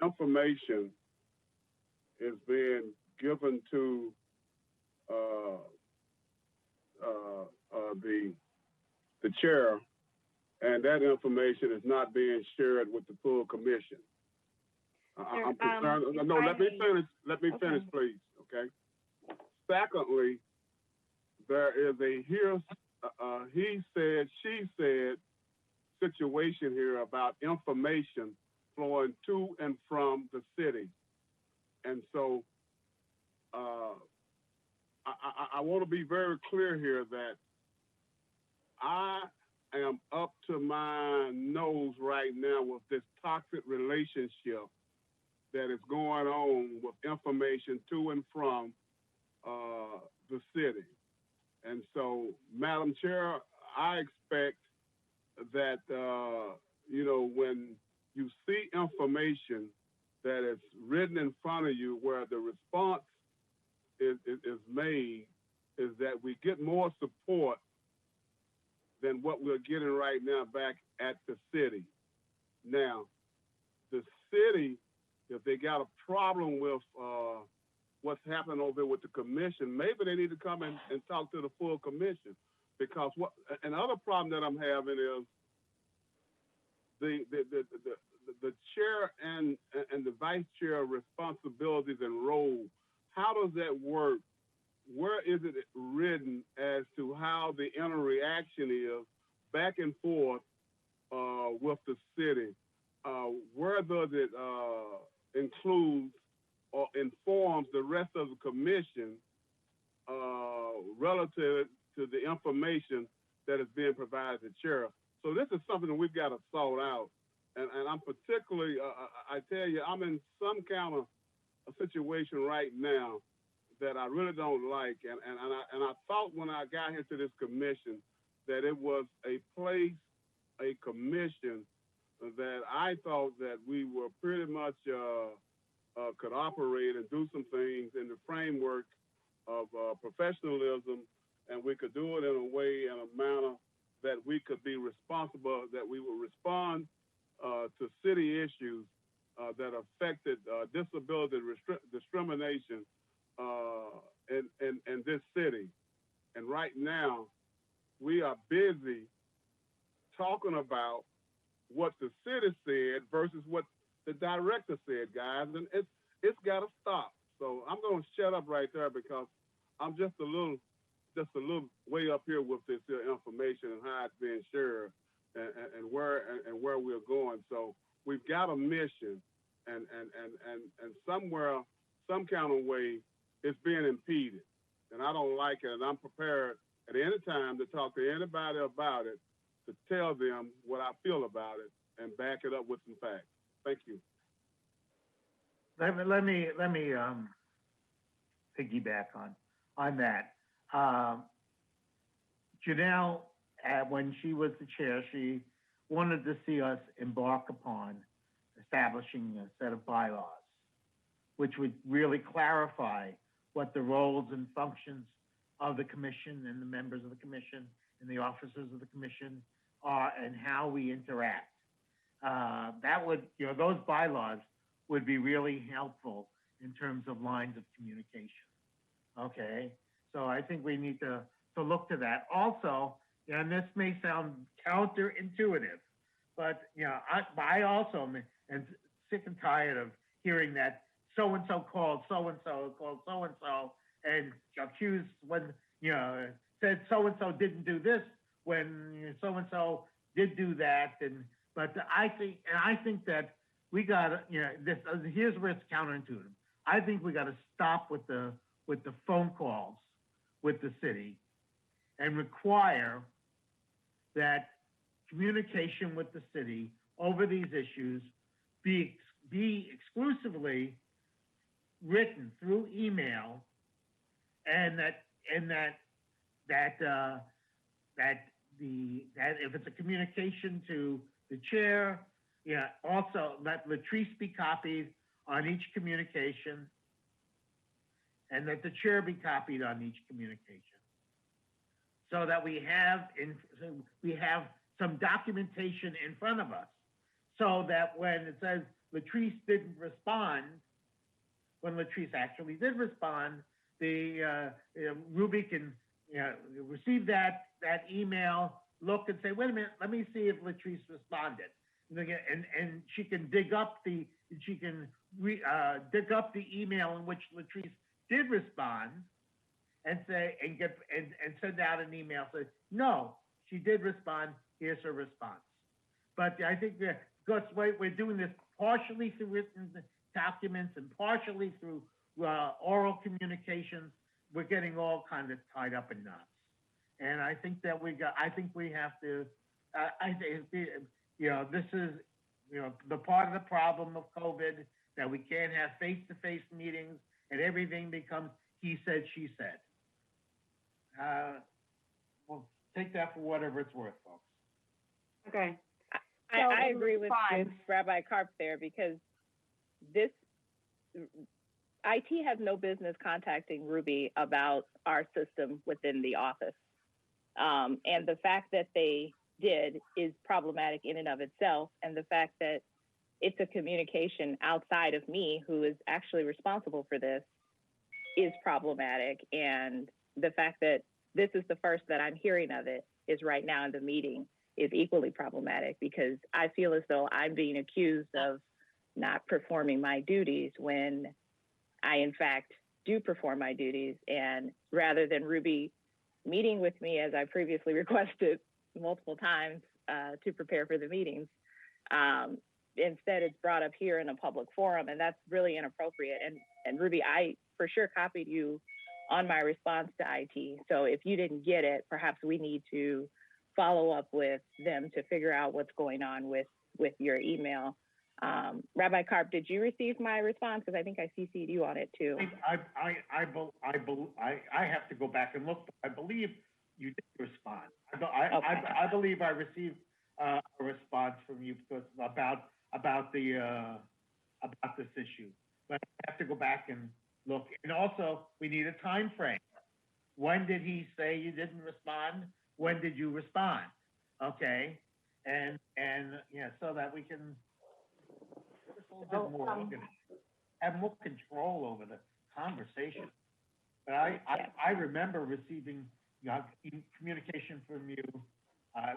information is being given to the chair, and that information is not being shared with the full commission. I'm concerned. No, let me finish. Let me finish, please. Okay. Secondly, there is a he said, she said situation here about information flowing to and from the city. And so I want to be very clear here that I am up to my nose right now with this toxic relationship that is going on with information to and from the city. And so, Madam Chair, I expect that, when you see information that is written in front of you where the response is made, is that we get more support than what we're getting right now back at the city. Now, the city, if they got a problem with what's happening over there with the commission, maybe they need to come and talk to the full commission. Because another problem that I'm having is the chair and the vice chair responsibilities and role. How does that work? Where is it written as to how the interaction is back and forth with the city? Where does it include or informs the rest of the commission relative to the information that is being provided to chair? So this is something that we've got to sort out. And I'm particularly, I tell you, I'm in some kind of a situation right now that I really don't like. And I thought when I got here to this commission that it was a place, a commission that I thought that we were pretty much could operate and do some things in the framework of professionalism, and we could do it in a way, in a manner that we could be responsible, that we would respond to city issues that affected disability discrimination in this city. And right now, we are busy talking about what the city said versus what the director said, guys, and it's got to stop. So I'm going to shut up right there because I'm just a little way up here with this information and how it's being shared and where we're going. So we've got a mission, and somewhere, some kind of way, it's being impeded, and I don't like it. And I'm prepared at any time to talk to anybody about it, to tell them what I feel about it, and back it up with some facts. Thank you. Let me piggyback on that. Janelle, when she was the chair, she wanted to see us embark upon establishing a set of bylaws, which would really clarify what the roles and functions of the commission and the members of the commission and the officers of the commission are and how we interact. That would, those bylaws would be really helpful in terms of lines of communication. Okay, so I think we need to look to that. Also, and this may sound counterintuitive, but I also am sick and tired of hearing that so-and-so called so-and-so called so-and-so and accused when, said so-and-so didn't do this when so-and-so did do that. But I think that we got here's where it's counterintuitive. I think we got to stop with the phone calls with the city and require that communication with the city over these issues be exclusively written through email, and that if it's a communication to the chair, also let Latrice be copied on each communication, and that the chair be copied on each communication, so that we have some documentation in front of us, so that when it says Latrice didn't respond, when Latrice actually did respond, the Ruby can receive that email, look and say, wait a minute, let me see if Latrice responded, and she can dig up the email in which Latrice did respond, and say and send out an email say, no, she did respond, here's her response. But I think because we're doing this partially through written documents and partially through oral communications, we're getting all kind of tied up in knots. And I think that we have to, this is, the part of the problem of COVID, that we can't have face-to-face meetings and everything becomes he said, she said. Well, take that for whatever it's worth, folks. Okay. I agree with Rabbi Karp there, because this IT has no business contacting Ruby about our system within the office. And the fact that they did is problematic in and of itself. And the fact that it's a communication outside of me, who is actually responsible for this, is problematic. And the fact that this is the first that I'm hearing of it is right now in the meeting is equally problematic, because I feel as though I'm being accused of not performing my duties when I, in fact, do perform my duties. And rather than Ruby meeting with me, as I previously requested multiple times to prepare for the meetings, instead it's brought up here in a public forum, and that's really inappropriate. And Ruby, I for sure copied you on my response to IT. So if you didn't get it, perhaps we need to follow up with them to figure out what's going on with your email. Rabbi Karp, did you receive my response? Because I think I CC'd you on it too. I have to go back and look, but I believe you did respond. I believe I received a response from you because about this issue. But I have to go back and look. And also, we need a time frame. When did he say you didn't respond? When did you respond? Okay, and so that we can little bit more organized, have more control over the conversation. But I remember receiving communication from you,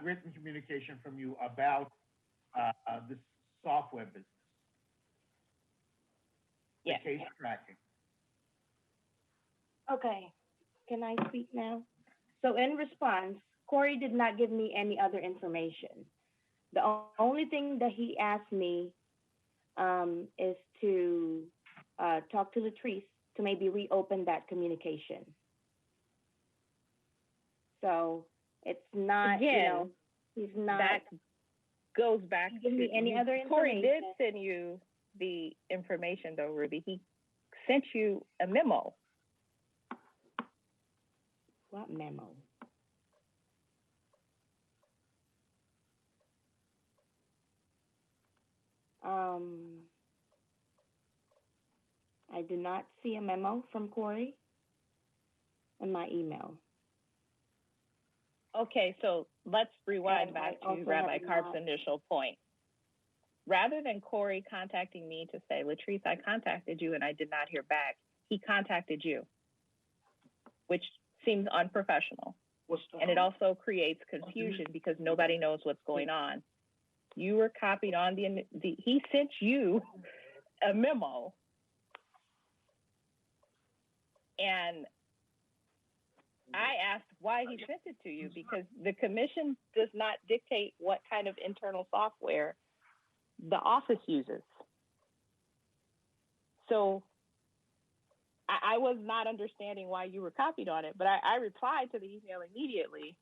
written communication from you about this software business. Yes. The case tracking. Okay, can I speak now? So in response, Corey did not give me any other information. The only thing that he asked me is to talk to Latrice to maybe reopen that communication. So it's not, Again, he's not. That goes back Give me any other information. Corey did send you the information though, Ruby. He sent you a memo. What memo? I did not see a memo from Corey in my email. Okay, so let's rewind And back I to also Rabbi have Karp's not- initial point. Rather than Corey contacting me to say, Latrice, I contacted you and I did not hear back, he contacted you, which seems unprofessional. And it also creates confusion because nobody knows what's going on. You were copied on he sent you a memo. And I asked why he sent it to you because the commission does not dictate what kind of internal software the office uses. So I was not understanding why you were copied on it, but I replied to the email immediately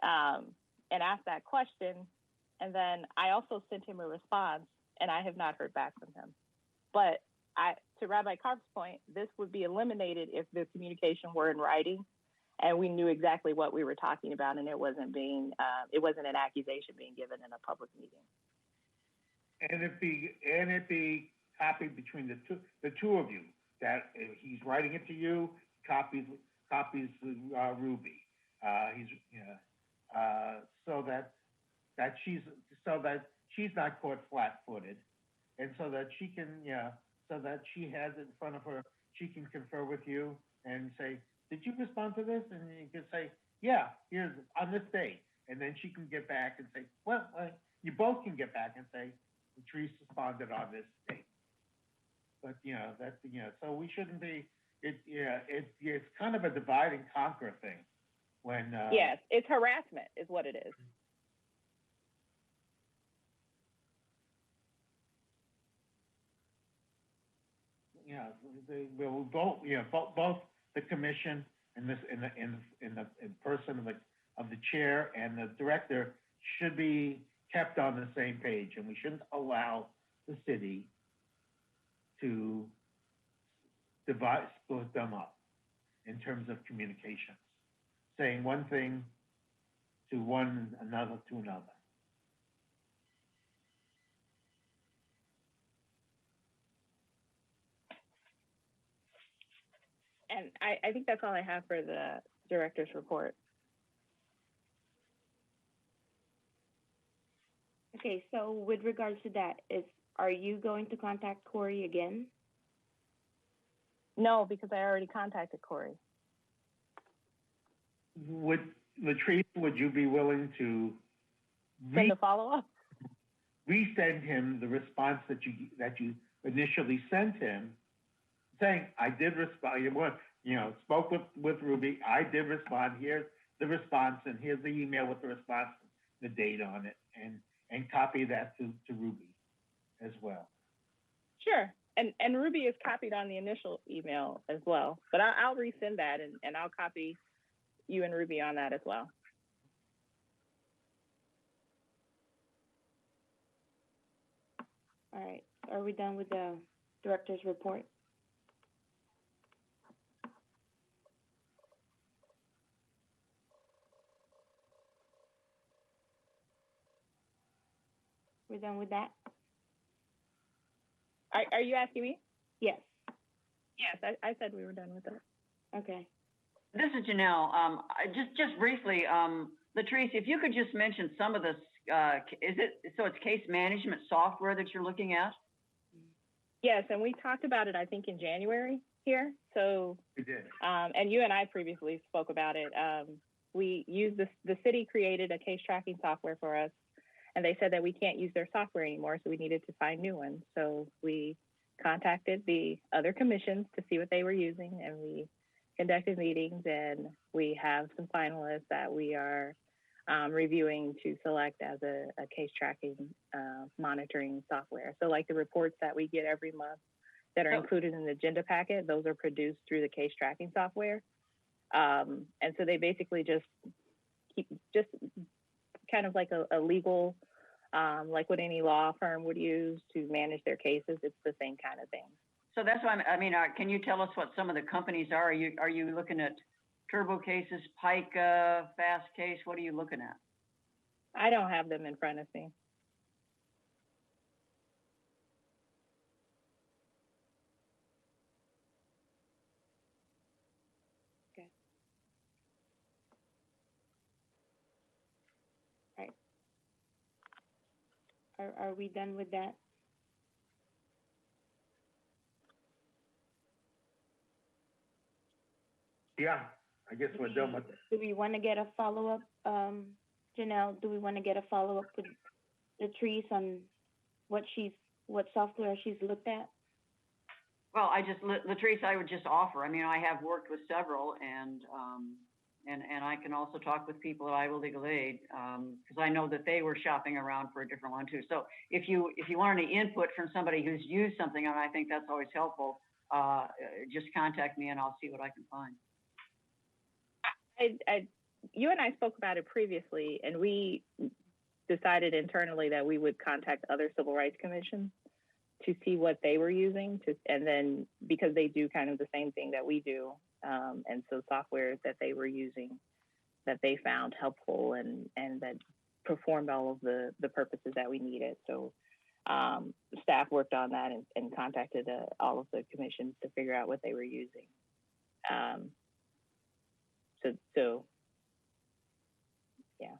and asked that question. And then I also sent him a response, and I have not heard back from him. But to Rabbi Karp's point, this would be eliminated if the communication were in writing and we knew exactly what we were talking about, and it wasn't an accusation being given in a public meeting. And it be copied between the two of you, that he's writing it to you, copies Ruby. So that she's not caught flat-footed, and so that she can, so that she has it in front of her, she can confer with you and say, did you respond to this? And you can say, yeah, here's on this date, and then she can get back and say, well, you both can get back and say, Latrice responded on this date. But so we shouldn't be. It's kind of a divide and conquer thing. When yes, it's harassment, is what it is. Both the commission and this in the person of the chair and the director should be kept on the same page, and we shouldn't allow the city to split them up in terms of communications, saying one thing to one another to another. And I think that's all I have for the director's report. Okay, so with regards to that, are you going to contact Corey again? No, because I already contacted Corey. Latrice, would you be willing to send a follow-up? Resend him the response that you initially sent him, saying, I did respond, spoke with Ruby, I did respond, here's the response, and here's the email with the response, the date on it, and copy that to Ruby as well. Sure. And Ruby is copied on the initial email as well. But I'll resend that and I'll copy you and Ruby on that as well. All right. Are we done with the director's report? We're done with that? Are you asking me? Yes. Yes, I said we were done with that. Okay. This is Janelle. Just briefly, Latrice, if you could just mention some of the, it's case management software that you're looking at? Yes, and we talked about it, I think, in January here. So, We did. and you and I previously spoke about it. We used the city created a case tracking software for us, and they said that we can't use their software anymore, so we needed to find new ones. So we contacted the other commissions to see what they were using, and we conducted meetings, and we have some finalists that we are reviewing to select as a case tracking monitoring software. So like the reports that we get every month that are included in the agenda packet, those are produced through the case tracking software. And so they basically just kind of like a legal, like what any law firm would use to manage their cases. It's the same kind of thing. So that's why can you tell us what some of the companies are? Are you looking at Turbo Cases, Pica, Fast Case? What are you looking at? I don't have them in front of me. Okay. All right. Are we done with that? Yeah, I guess we're done with it. Do we want to get a follow-up, Janelle, do we want to get a follow-up with Latrice on what software she's looked at? Well, Latrice, I would just offer, I have worked with several, and I can also talk with people at Iowa Legal Aid, because I know that they were shopping around for a different one too. So if you want any input from somebody who's used something, and I think that's always helpful, just contact me and I'll see what I can find. You and I spoke about it previously, and we decided internally that we would contact other civil rights commissions to see what they were using, and then because they do kind of the same thing that we do, and so software that they were using that they found helpful and that performed all of the purposes that we needed. So staff worked on that and contacted all of the commissions to figure out what they were using. So yeah.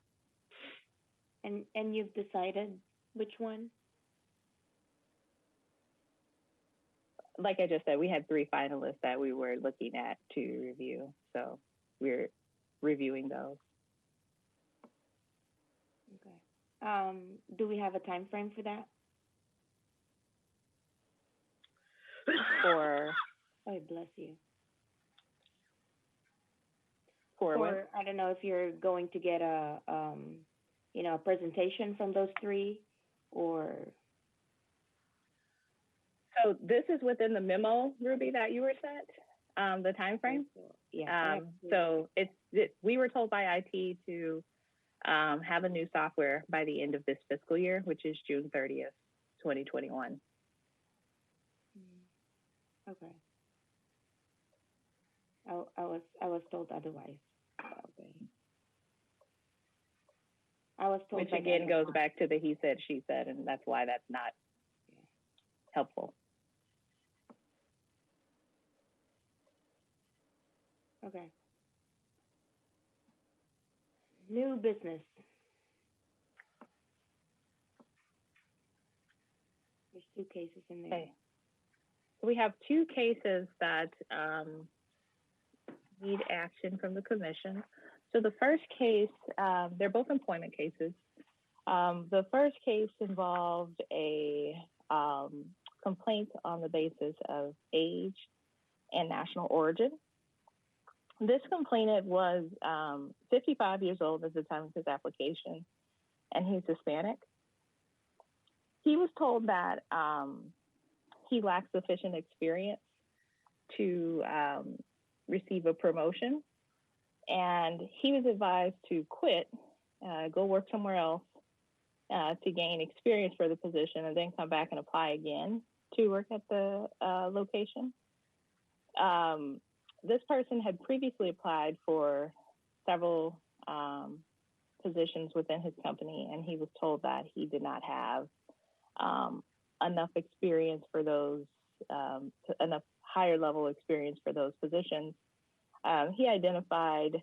And you've decided which one? Like I just said, we had 3 finalists that we were looking at to review. So we're reviewing those. Okay. Do we have a time frame for that? For oh, bless you. For what? I don't know if you're going to get a presentation from those 3, or. So this is within the memo, Ruby, that you were sent, the time frame. Yeah. So we were told by IT to have a new software by the end of this fiscal year, which is June 30th, 2021. Okay. I was told otherwise. Okay. I was told. Which again goes back to the he said, she said, and that's why that's not helpful. Okay. New business. There's 2 cases in there. Okay. So we have 2 cases that need action from the commission. So the first case, they're both employment cases. The first case involved a complaint on the basis of age and national origin. This complainant was 55 years old at the time of his application, and he's Hispanic. He was told that he lacks sufficient experience to receive a promotion, and he was advised to quit, go work somewhere else to gain experience for the position, and then come back and apply again to work at the location. This person had previously applied for several positions within his company, and he was told that he did not have enough experience for those, enough higher level experience for those positions. He identified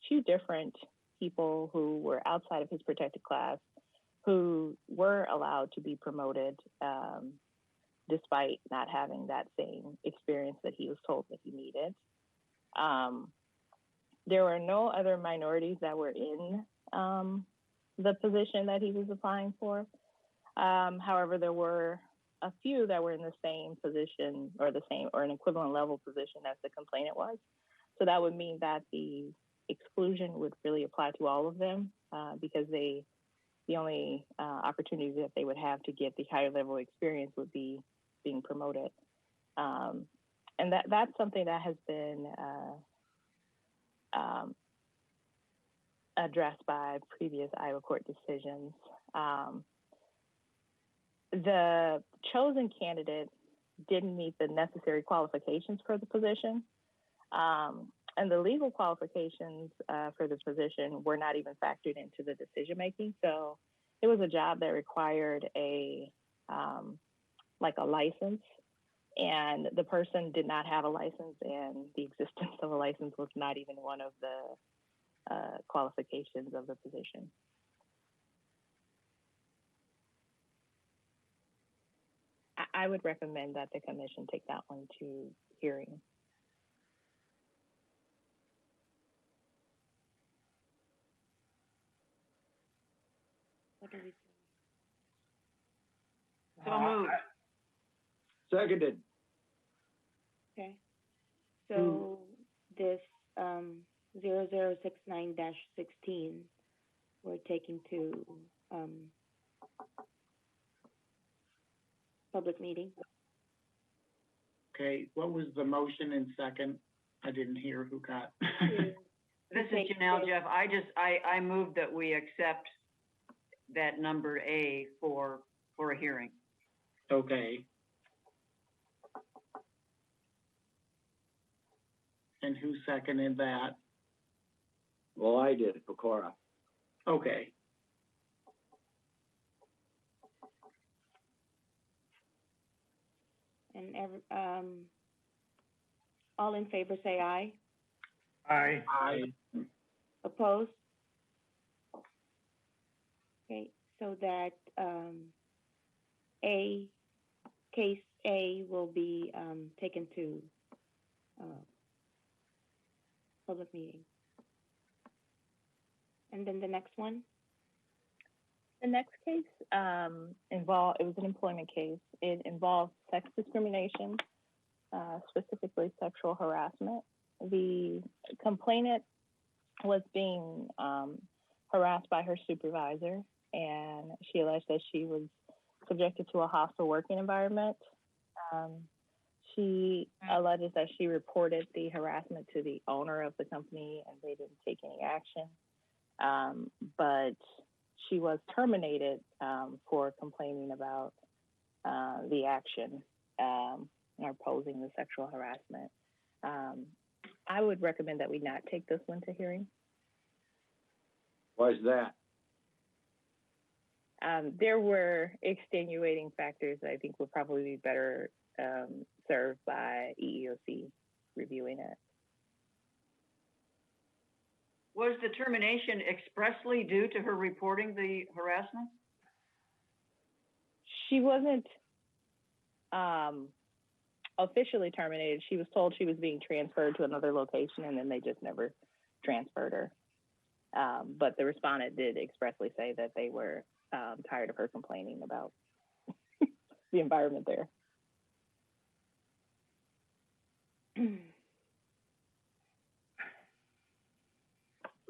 2 different people who were outside of his protected class who were allowed to be promoted despite not having that same experience that he was told that he needed. There were no other minorities that were in the position that he was applying for. However, there were a few that were in the same position or an equivalent level position as the complainant was. So that would mean that the exclusion would really apply to all of them because the only opportunity that they would have to get the higher level experience would be being promoted. And that's something that has been addressed by previous Iowa court decisions. The chosen candidate didn't meet the necessary qualifications for the position. And the legal qualifications for the position were not even factored into the decision making. So it was a job that required a license, and the person did not have a license, and the existence of a license was not even one of the qualifications of the position. I would recommend that the commission take that one to hearing. What do we say? So moved. Seconded. Okay. So this 0069-16, we're taking to public meeting. Okay, what was the motion and second? I didn't hear who got. This is Janelle, Jeff. I moved that we accept that number A for a hearing. Okay. And who seconded that? Well, I did, Pecora. Okay. And all in favor say aye. Aye. Aye. Opposed? Okay, so that case A will be taken to public meeting. And then the next one? The next case it was an employment case. It involved sex discrimination, specifically sexual harassment. The complainant was being harassed by her supervisor, and she alleged that she was subjected to a hostile working environment. She alleges that she reported the harassment to the owner of the company, and they didn't take any action. But she was terminated for complaining about the action or posing the sexual harassment. I would recommend that we not take this one to hearing. Why is that? There were extenuating factors that I think would probably be better served by EEOC reviewing it. Was the termination expressly due to her reporting the harassment? She wasn't officially terminated. She was told she was being transferred to another location, and then they just never transferred her. But the respondent did expressly say that they were tired of her complaining about the environment there.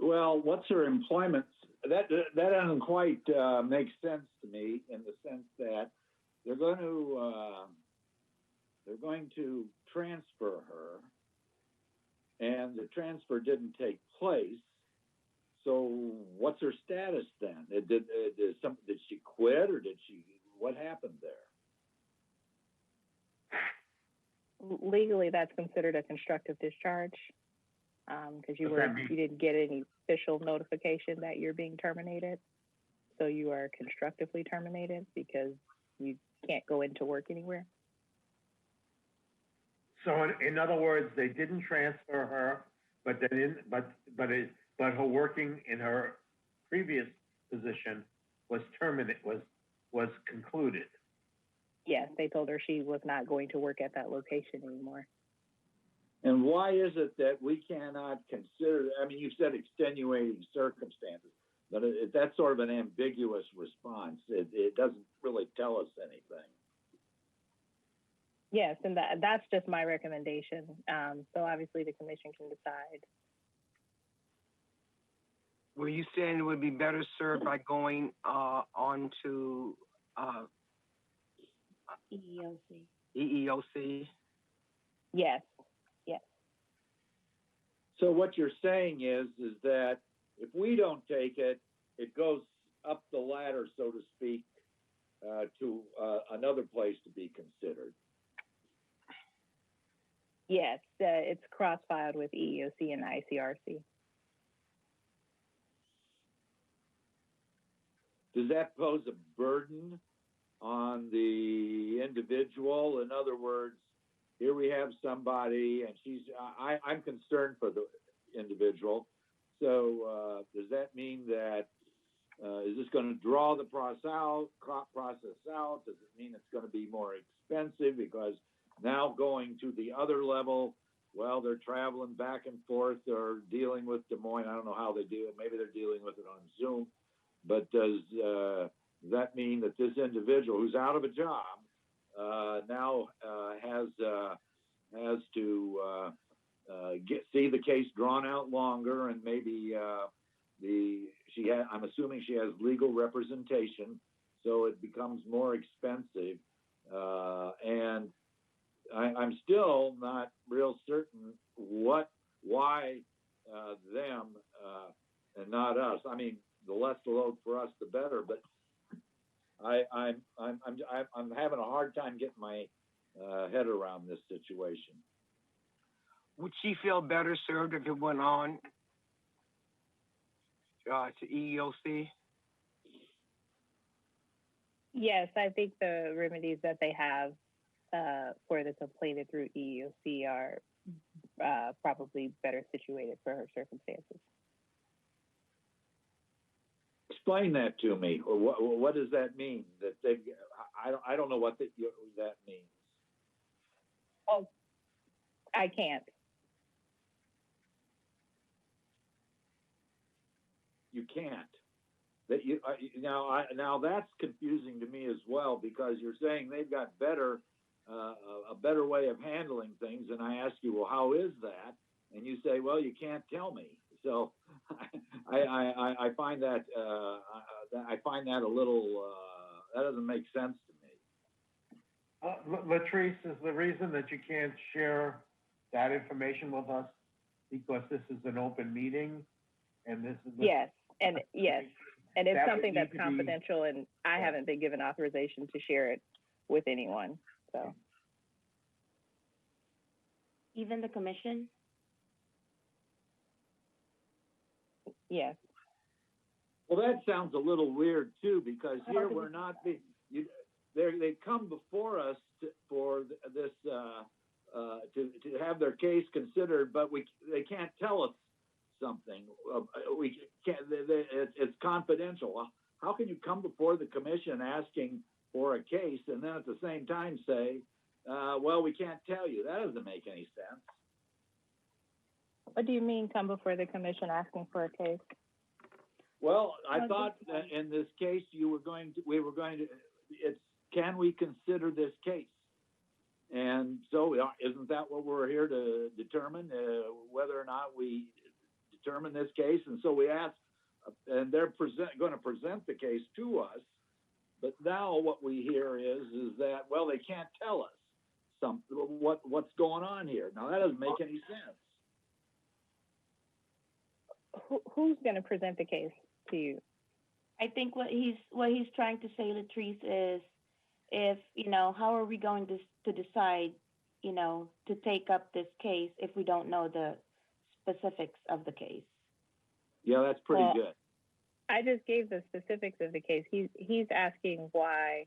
Well, what's her employment? That doesn't quite make sense to me, in the sense that they're going to transfer her, and the transfer didn't take place. So what's her status then? Did she quit, or what happened there? Legally, that's considered a constructive discharge because you didn't get any official notification that you're being terminated. So you are constructively terminated because you can't go into work anywhere. So in other words, they didn't transfer her, but her working in her previous position was concluded. Yes, they told her she was not going to work at that location anymore. And why is it that we cannot consider, I mean, you said extenuating circumstances, but that's sort of an ambiguous response. It doesn't really tell us anything. Yes, and that's just my recommendation. So obviously the commission can decide. Were you saying it would be better served by going on to EEOC. EEOC? Yes, yes. So what you're saying is that if we don't take it, it goes up the ladder, so to speak, to another place to be considered. Yes, it's cross-filed with EEOC and ICRC. Does that pose a burden on the individual? In other words, here we have somebody, and I'm concerned for the individual. So does that mean that, is this going to draw the process out? Does it mean it's going to be more expensive because now going to the other level, well, they're traveling back and forth or dealing with Des Moines. I don't know how they do it. Maybe they're dealing with it on Zoom. But does that mean that this individual who's out of a job now has to see the case drawn out longer, and maybe I'm assuming she has legal representation, so it becomes more expensive, and I'm still not real certain why them and not us. I mean, the less the load for us, the better. But I'm having a hard time getting my head around this situation. Would she feel better served if it went on to EEOC? Yes, I think the remedies that they have for the complainant through EEOC are probably better situated for her circumstances. Explain that to me. Or what does that mean? That I don't know what that means. Oh, I can't. You can't. That you now that's confusing to me as well, because you're saying they've got a better way of handling things, and I ask you, well, how is that? And you say, well, you can't tell me. So I find that a little that doesn't make sense to me. Latrice, is the reason that you can't share that information with us because this is an open meeting, and this is yes, and it's that something that's would need to be- confidential, and I haven't been given authorization to share it with anyone. So Even the commission? yes. Well, that sounds a little weird too, because here we're not they come before us for this to have their case considered, but they can't tell us something. We can't. It's confidential. How can you come before the commission asking for a case and then at the same time say, "Well, we can't tell you"? That doesn't make any sense. What do you mean come before the commission asking for a case? Well, I thought that in this case we were going to. Can we consider this case? And so, isn't that what we're here to determine, whether or not we determine this case? And so we ask, and they're going to present the case to us. But now what we hear is that, well, they can't tell us what's going on here. Now that doesn't make any sense. Who's going to present the case to you? I think what he's trying to say, Latrice, is if, how are we going to decide, to take up this case if we don't know the specifics of the case? Yeah, that's pretty good. I just gave the specifics of the case. He's asking why.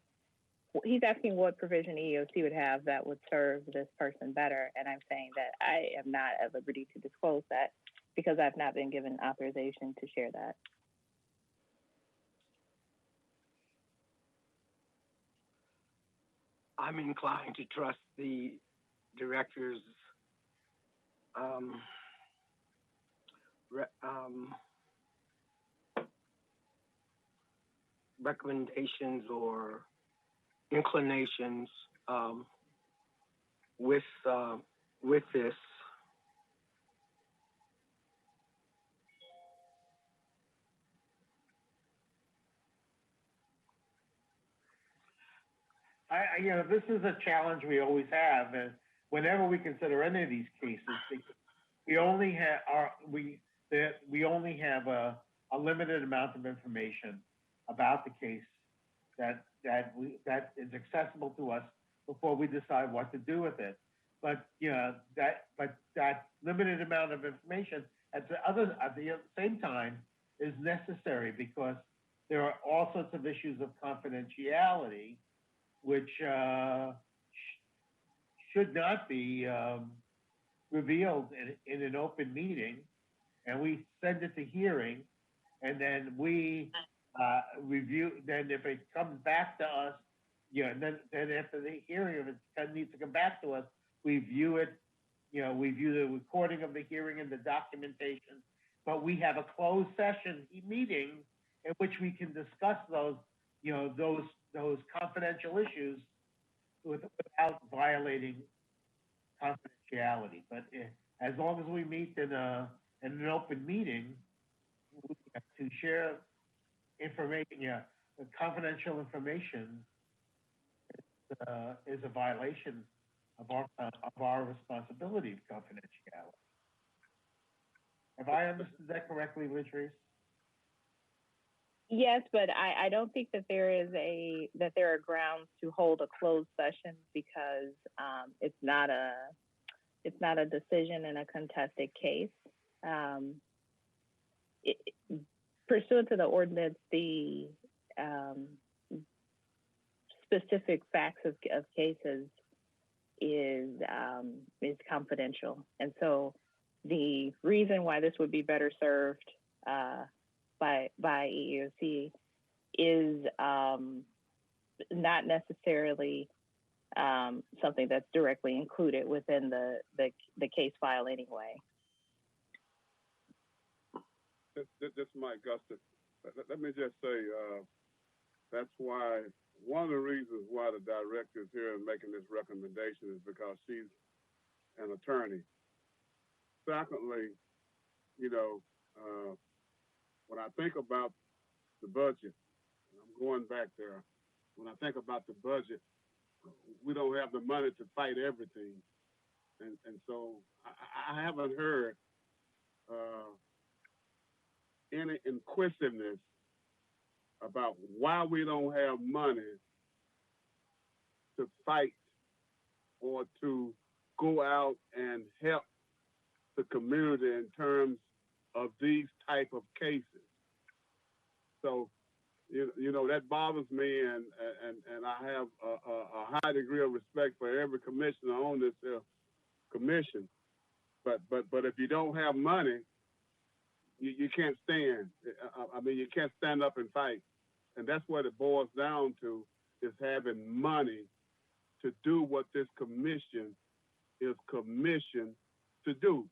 He's asking what provision EEOC would have that would serve this person better, and I'm saying that I am not at liberty to disclose that because I've not been given authorization to share that. I'm inclined to trust the director's recommendations or inclinations with this. This is a challenge we always have, and whenever we consider any of these cases, we only have a limited amount of information about the case that is accessible to us before we decide what to do with it. But that limited amount of information at the same time is necessary because there are all sorts of issues of confidentiality which should not be revealed in an open meeting, and we send it to hearing, and then we review. Then if it comes back to us, then after the hearing, if it needs to come back to us, we view it. We view the recording of the hearing and the documentation. But we have a closed session meeting in which we can discuss those confidential issues without violating confidentiality. But as long as we meet in an open meeting, we have to share information. Confidential information is a violation of our responsibility of confidentiality. Have I understood that correctly, Latrice? Yes, but I don't think that there are grounds to hold a closed session because it's not a decision in a contested case. Pursuant to the ordinance, the specific facts of cases is confidential, and so the reason why this would be better served by EEOC is not necessarily something that's directly included within the case file anyway. This is Mike Gustin. Let me just say, that's why one of the reasons why the director is here and making this recommendation is because she's an attorney. Secondly, when I think about the budget, and I'm going back there, when I think about the budget, we don't have the money to fight everything. And so I haven't heard any inquisitiveness about why we don't have money to fight or to go out and help the community in terms of these type of cases. So, that bothers me, and I have a high degree of respect for every commissioner on this commission. But if you don't have money, you can't stand. You can't stand up and fight. And that's what it boils down to, is having money to do what this commission is commissioned to do.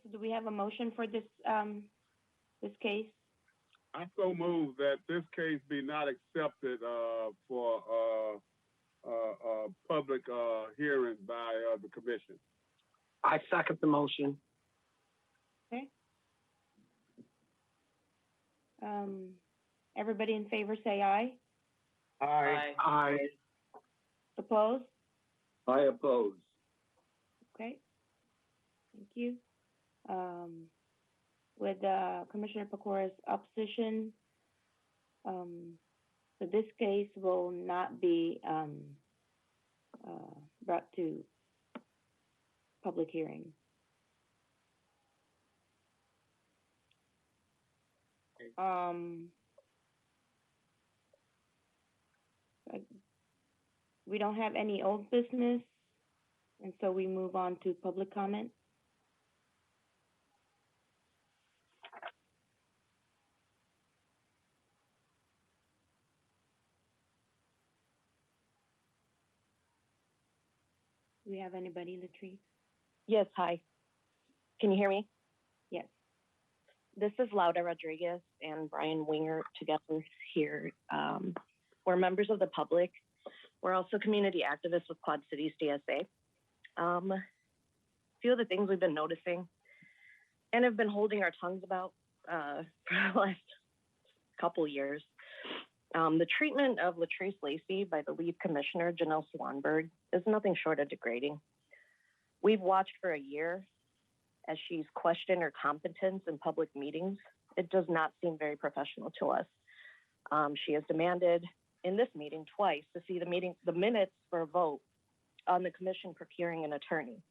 So do we have a motion for this case? I so move that this case be not accepted for public hearing by the commission. I second the motion. Okay. Everybody in favor say aye. Aye. Aye. Opposed? I oppose. Okay. Thank you. With Commissioner Pecora's opposition, so this case will not be brought to public hearing. We don't have any old business, and so we move on to public comment. we have anybody, Latrice? Yes, hi. Can you hear me? Yes. This is Lauda Rodriguez and Brian Winger together here. We're members of the public. We're also community activists with Quad Cities DSA. A few of the things we've been noticing and have been holding our tongues about for the last couple years. The treatment of Latrice Lacey by the lead commissioner, Janelle Swanberg, is nothing short of degrading. We've watched for a year as she's questioned her competence in public meetings. It does not seem very professional to us. She has demanded in this meeting twice to see the minutes for a vote on the commission procuring an attorney.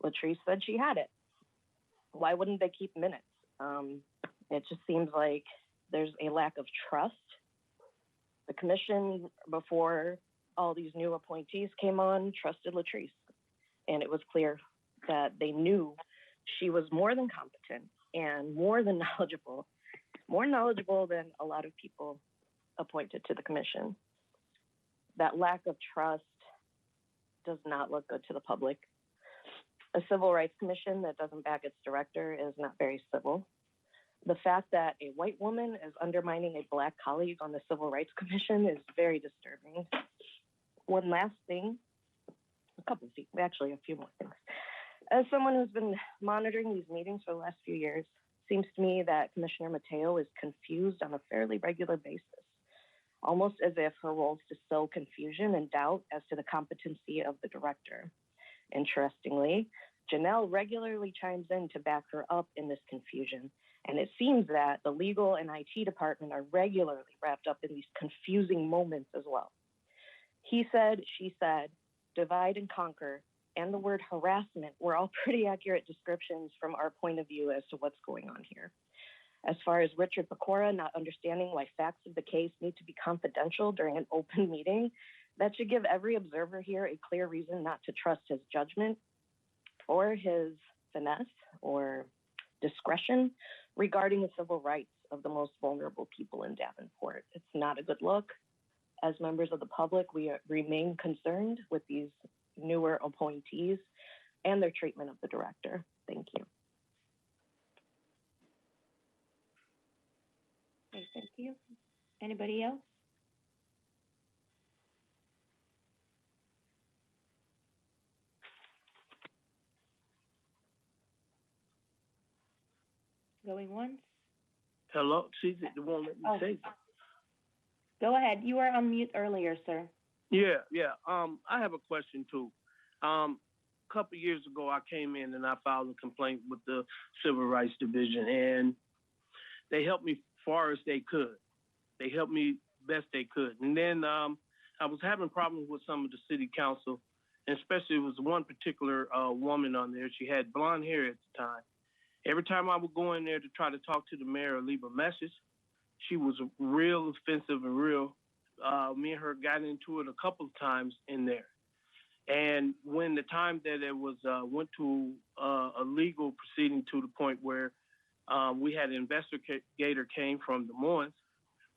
Latrice said she had it. Why wouldn't they keep minutes? It just seems like there's a lack of trust. The commission, before all these new appointees came on, trusted Latrice. And it was clear that they knew she was more than competent and more than knowledgeable, more knowledgeable than a lot of people appointed to the commission. That lack of trust does not look good to the public. A civil rights commission that doesn't back its director is not very civil. The fact that a white woman is undermining a black colleague on the Civil Rights Commission is very disturbing. One last thing, actually a few more things. As someone who's been monitoring these meetings for the last few years, it seems to me that Commissioner Mateo is confused on a fairly regular basis, almost as if her role is to sow confusion and doubt as to the competency of the director. Interestingly, Janelle regularly chimes in to back her up in this confusion. And it seems that the legal and IT department are regularly wrapped up in these confusing moments as well. He said, she said, divide and conquer, and the word harassment were all pretty accurate descriptions from our point of view as to what's going on here. As far as Richard Pecora not understanding why facts of the case need to be confidential during an open meeting, that should give every observer here a clear reason not to trust his judgment or his finesse or discretion regarding the civil rights of the most vulnerable people in Davenport. It's not a good look. As members of the public, we remain concerned with these newer appointees and their treatment of the director. Thank you. Okay, thank you. Anybody else? Going once? Hello, she won't let me say that. Go ahead. You were on mute earlier, sir. Yeah. I have a question too. A couple of years ago, I came in and I filed a complaint with the Civil Rights Division, and they helped me far as they could. They helped me best they could. And then I was having problems with some of the city council, and especially it was one particular woman on there. She had blonde hair at the time. Every time I would go in there to try to talk to the mayor or leave a message, she was real offensive and real. Me and her got into it a couple of times in there. And when the time that it was went to a legal proceeding to the point where we had an investigator came from Des Moines,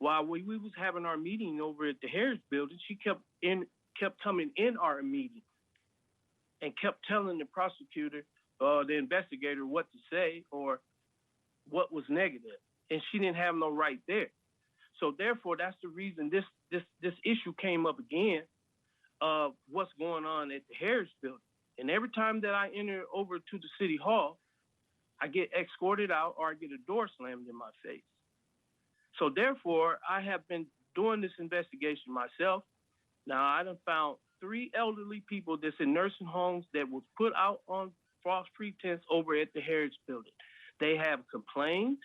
while we was having our meeting over at the Harris Building, she kept coming in our meeting and kept telling the prosecutor or the investigator what to say or what was negative. And she didn't have no right there. So therefore, that's the reason this issue came up again of what's going on at the Harris Building. And every time that I enter over to the city hall, I get escorted out or I get a door slammed in my face. So therefore, I have been doing this investigation myself. Now, I done found 3 elderly people that's in nursing homes that was put out on false pretense over at the Harris Building. They have complained.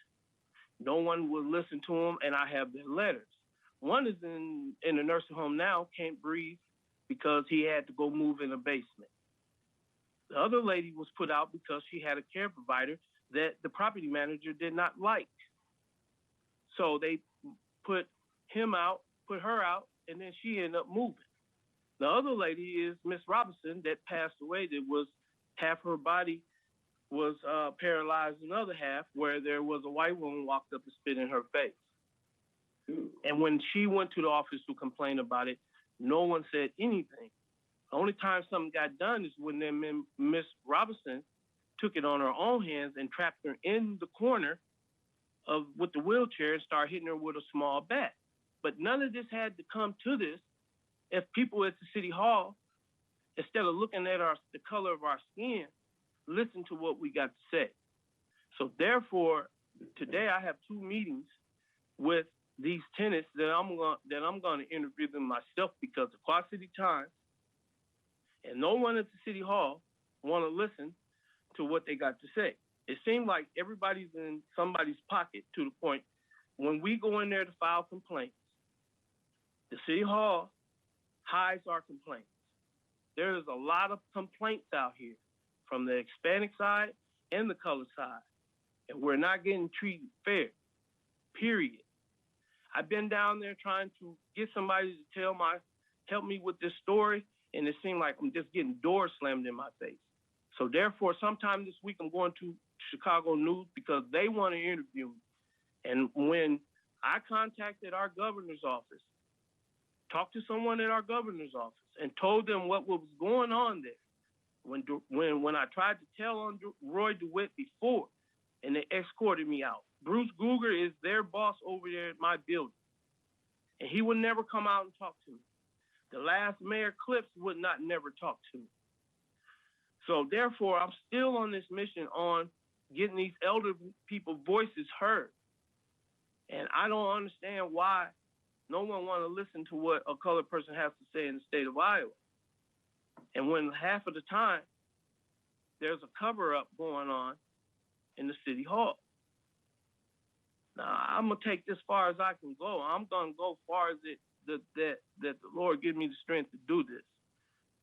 No one will listen to them, and I have their letters. One is in a nursing home now, can't breathe because he had to go move in a basement. The other lady was put out because she had a care provider that the property manager did not like. So they put her out, and then she ended up moving. The other lady is Miss Robinson that passed away. That was half her body was paralyzed, another half, where there was a white woman walked up and spit in her face. Ooh. And when she went to the office to complain about it, no one said anything. The only time something got done is when then Miss Robinson took it on her own hands and trapped her in the corner with the wheelchair and started hitting her with a small bat. But none of this had to come to this if people at the city hall, instead of looking at the color of our skin, listen to what we got to say. So therefore, today I have 2 meetings with these tenants that I'm going to interview them myself, because the Quad City Times and no one at the city hall want to listen to what they got to say. It seems like everybody's in somebody's pocket, to the point when we go in there to file complaints, the city hall hides our complaints. There is a lot of complaints out here from the Hispanic side and the colored side, and we're not getting treated fair, period. I've been down there trying to get somebody to help me with this story, and it seemed like I'm just getting doors slammed in my face. So therefore, sometime this week, I'm going to Chicago News because they want to interview me. And when I contacted our governor's office, talked to someone at our governor's office and told them what was going on there, when I tried to tell on Roy DeWitt before, and they escorted me out. Bruce Guger is their boss over there at my building, and he would never come out and talk to me. The last Mayor Clips would not never talk to me. So therefore, I'm still on this mission on getting these elder people's voices heard. And I don't understand why no one want to listen to what a colored person has to say in the state of Iowa. And when half of the time there's a cover-up going on in the city hall. Now, I'm going to take this far as I can go. I'm going to go far as that the Lord give me the strength to do this,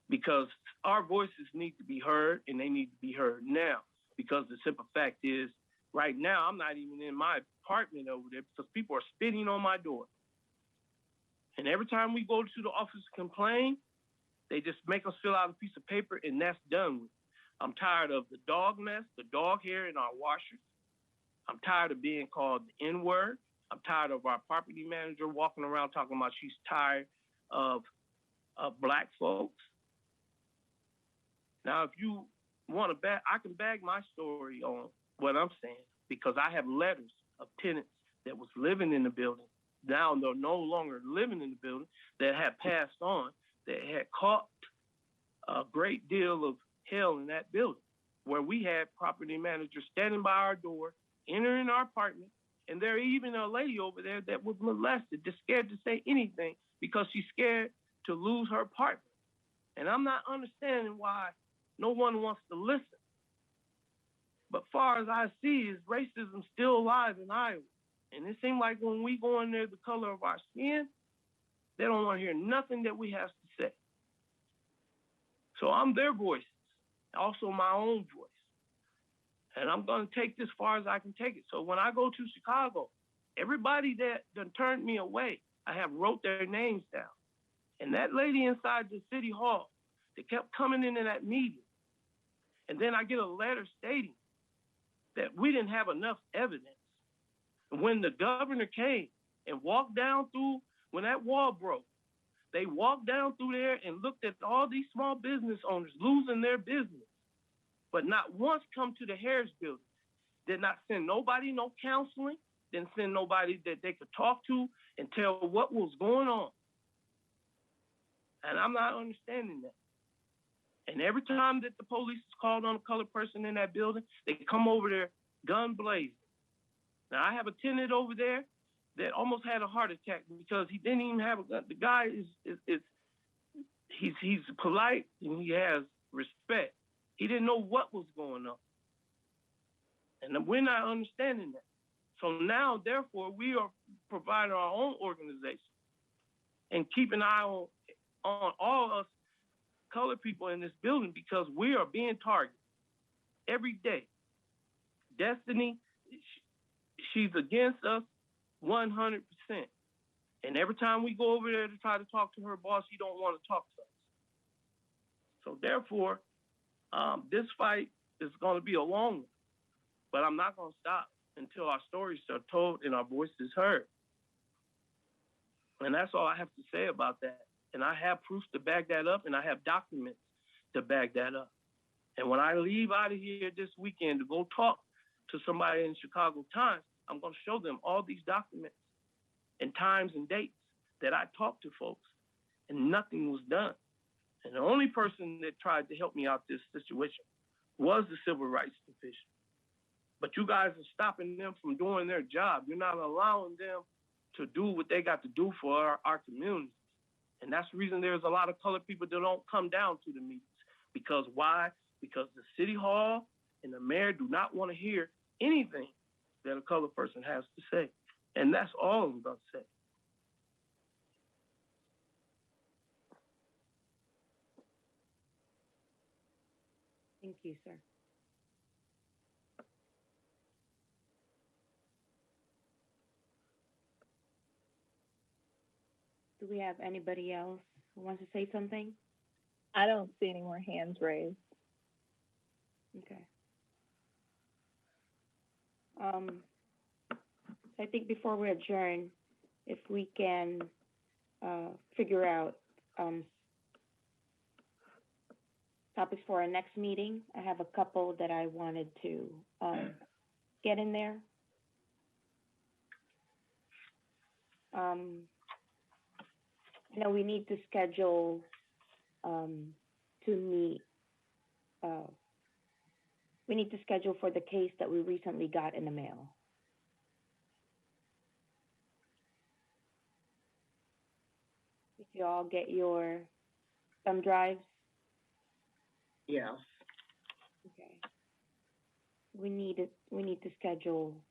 because our voices need to be heard, and they need to be heard now, because the simple fact is, right now, I'm not even in my apartment over there because people are spitting on my door. And every time we go to the office to complain, they just make us fill out a piece of paper, and that's done with. I'm tired of the dog mess, the dog hair in our washers. I'm tired of being called the N-word. I'm tired of our property manager walking around talking about she's tired of black folks. Now, if you want to I can bag my story on what I'm saying, because I have letters of tenants that was living in the building. Now they're no longer living in the building, that have passed on, that had caught a great deal of hell in that building, where we had property managers standing by our door, entering our apartment, and there even a lady over there that was molested, just scared to say anything because she's scared to lose her apartment. And I'm not understanding why no one wants to listen. But far as I see, is racism still alive in Iowa. And it seems like when we go in there the color of our skin, they don't want to hear nothing that we have to say. So I'm their voices, also my own voice. And I'm going to take this far as I can take it. So when I go to Chicago, everybody that done turned me away, I have wrote their names down. And that lady inside the city hall that kept coming into that meeting, and then I get a letter stating that we didn't have enough evidence. And when the governor came and walked down through, when that wall broke, they walked down through there and looked at all these small business owners losing their business, but not once come to the Harris building. Did not send nobody no counseling, didn't send nobody that they could talk to and tell what was going on. And I'm not understanding that. And every time that the police is called on a colored person in that building, they come over there gun blazing. Now, I have a tenant over there that almost had a heart attack because he didn't even have a gun. The guy he's polite and he has respect. He didn't know what was going on. And we're not understanding that. So now, therefore, we are providing our own organization and keep an eye on all us colored people in this building, because we are being targeted every day. Destiny, she's against us 100%. And every time we go over there to try to talk to her boss, she don't want to talk to us. So therefore, this fight is going to be a long one, but I'm not going to stop until our stories are told and our voices heard. And that's all I have to say about that. And I have proofs to back that up, and I have documents to back that up. And when I leave out of here this weekend to go talk to somebody in Chicago Times, I'm going to show them all these documents and times and dates that I talked to folks, and nothing was done. And the only person that tried to help me out this situation was the Civil Rights Division. But you guys are stopping them from doing their job. You're not allowing them to do what they got to do for our communities. And that's the reason there's a lot of colored people that don't come down to the meetings. Because why? Because the city hall and the mayor do not want to hear anything that a colored person has to say. And that's all I'm going to say. Thank you, sir. Do we have anybody else who wants to say something? I don't see any more hands raised. Okay. I think before we adjourn, if we can figure out topics for our next meeting. I have a couple that I wanted to get in there. We need to schedule to meet. We need to schedule for the case that we recently got in the mail. Did you all get your thumb drives? Yes. Okay. We need to schedule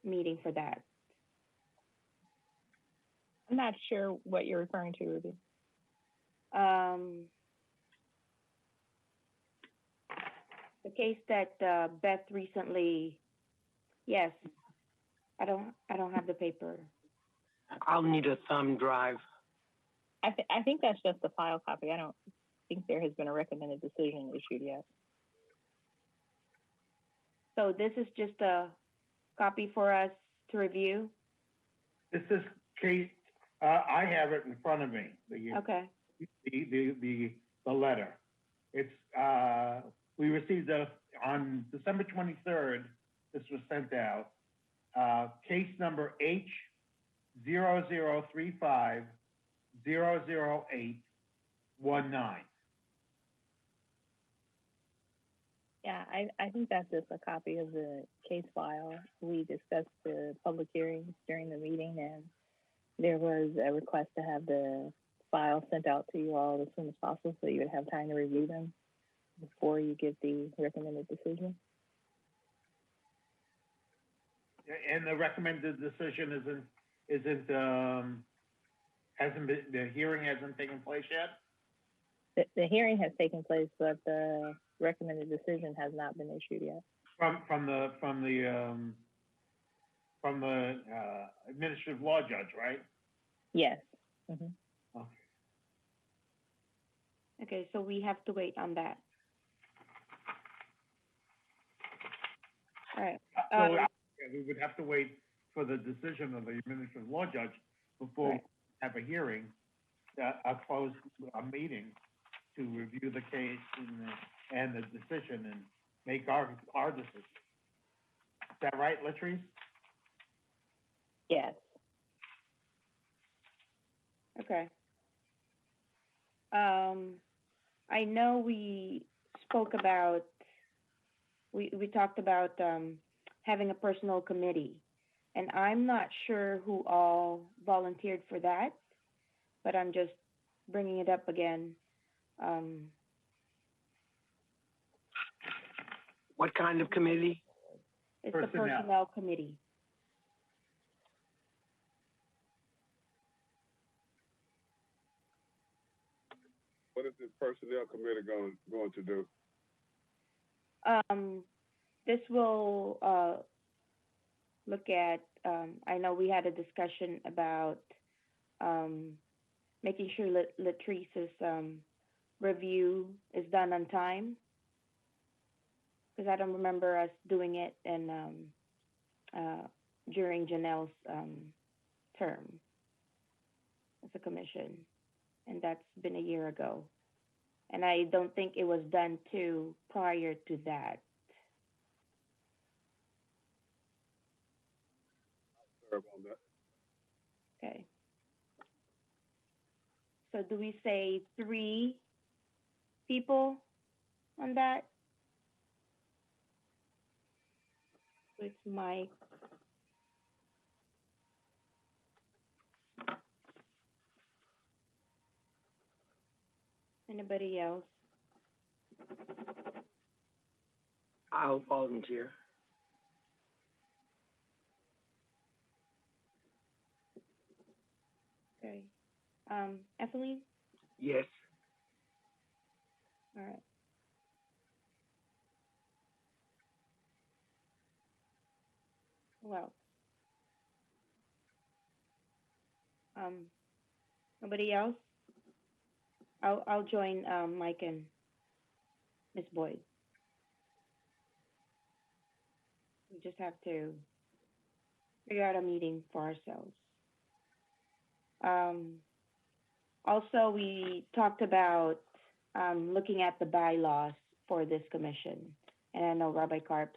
meeting for that. I'm not sure what you're referring to, Ruby. The case that Beth recently, yes. I don't have the paper. I'll need a thumb drive. I think that's just a file copy. I don't think there has been a recommended decision issued yet. So this is just a copy for us to review? This is case, I have it in front of me. Okay. The letter. It's, we received on December 23rd, this was sent out, case number H0035-00819. Yeah, I think that's just a copy of the case file. We discussed the public hearings during the meeting, and there was a request to have the file sent out to you all as soon as possible so you would have time to review them before you get the recommended decision. And the recommended decision hasn't been, the hearing hasn't taken place yet? The hearing has taken place, but the recommended decision has not been issued yet. From the administrative law judge, right? Yes. Mm-hmm. Okay, so we have to wait on that. All right. We would have to wait for the decision of the administrative law judge before we have a hearing, a meeting to review the case and the decision and make our decision. Is that right, Latrice? Yes. Okay. I know we spoke about, we talked about having a personal committee, and I'm not sure who all volunteered for that, but I'm just bringing it up again. What kind of committee? It's the personnel committee. What is this personnel committee going to do? This will look at, I know we had a discussion about making sure Latrice's review is done on time, because I don't remember us doing it in during Janelle's term. as a commission, and that's been a year ago. And I don't think it was done too prior to that. Serve on that. Okay. So do we say 3 people on that? So it's Mike. Anybody else? I'll volunteer. Okay. Ethelene? Yes. All right. Well. Nobody else? I'll join Mike and Miss Boyd. We just have to figure out a meeting for ourselves. Also, we talked about looking at the bylaws for this commission, and I know Rabbi Karp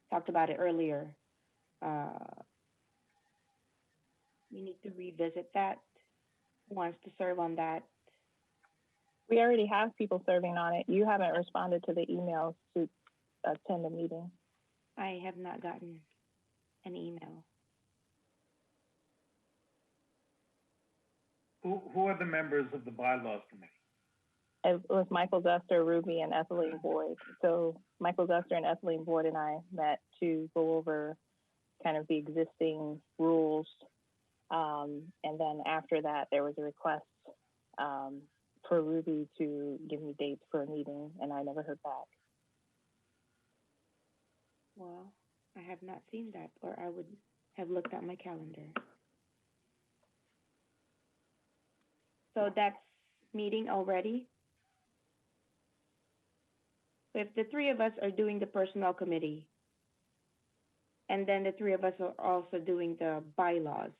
talked about it earlier. We need to revisit that. Who wants to serve on that? We already have people serving on it. You haven't responded to the emails to attend the meeting. I have not gotten an email. Who are the members of the Bylaws Committee? It was Michael Zuster, Ruby, and Ethelene Boyd. So Michael Zuster and Ethelene Boyd and I met to go over kind of the existing rules. And then after that, there was a request for Ruby to give me dates for a meeting, and I never heard back. Well, I have not seen that, or I would have looked at my calendar. So that's meeting already. If the 3 of us are doing the personnel committee, and then the 3 of us are also doing the bylaws,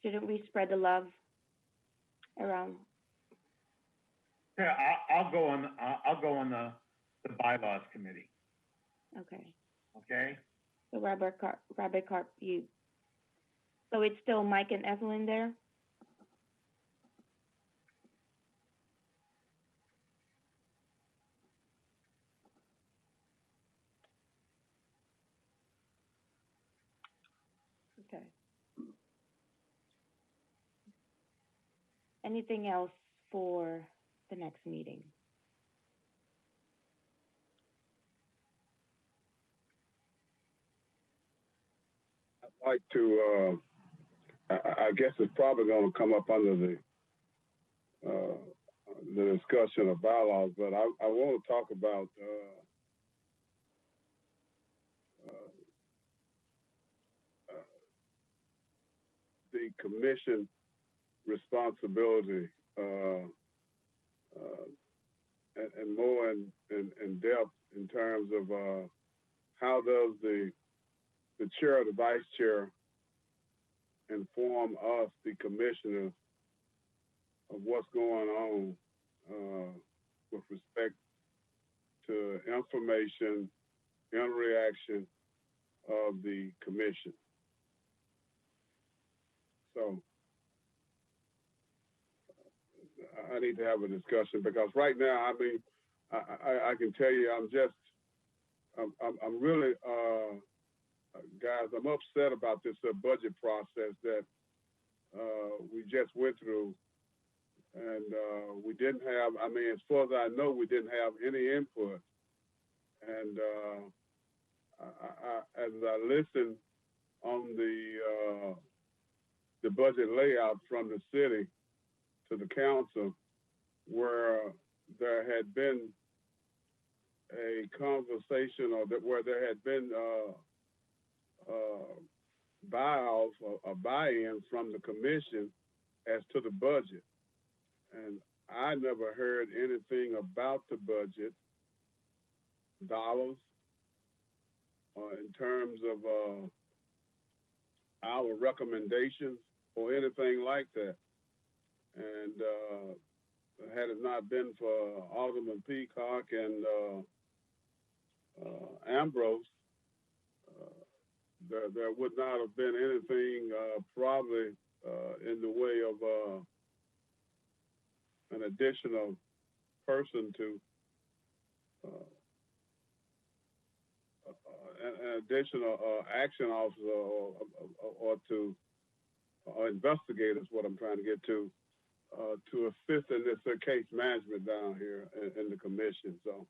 shouldn't we spread the love around? Yeah, I'll go on the Bylaws Committee. Okay. Okay. So Rabbi Karp, you. So it's still Mike and Evelyn there? Okay. Anything else for the next meeting? I'd like to, I guess it's probably going to come up under the discussion of bylaws, but I want to talk about the commission responsibility and more in depth in terms of how does the chair or the vice chair inform us, the commissioners, of what's going on with respect to information and reaction of the commission. So I need to have a discussion because right now, I mean, I can tell you, I'm really, guys, I'm upset about this budget process that we just went through. And we didn't have, I mean, as far as I know, we didn't have any input. And as I listened on the budget layout from the city to the council, where there had been a conversation or where there had been buy-off or buy-in from the commission as to the budget. And I never heard anything about the budget, dollars, in terms of our recommendations or anything like that. And had it not been for Alderman Peacock and Ambrose, there would not have been anything probably in the way of an additional person to an additional action officer or to investigate is what I'm trying to get to assist in this case management down here in the commission. So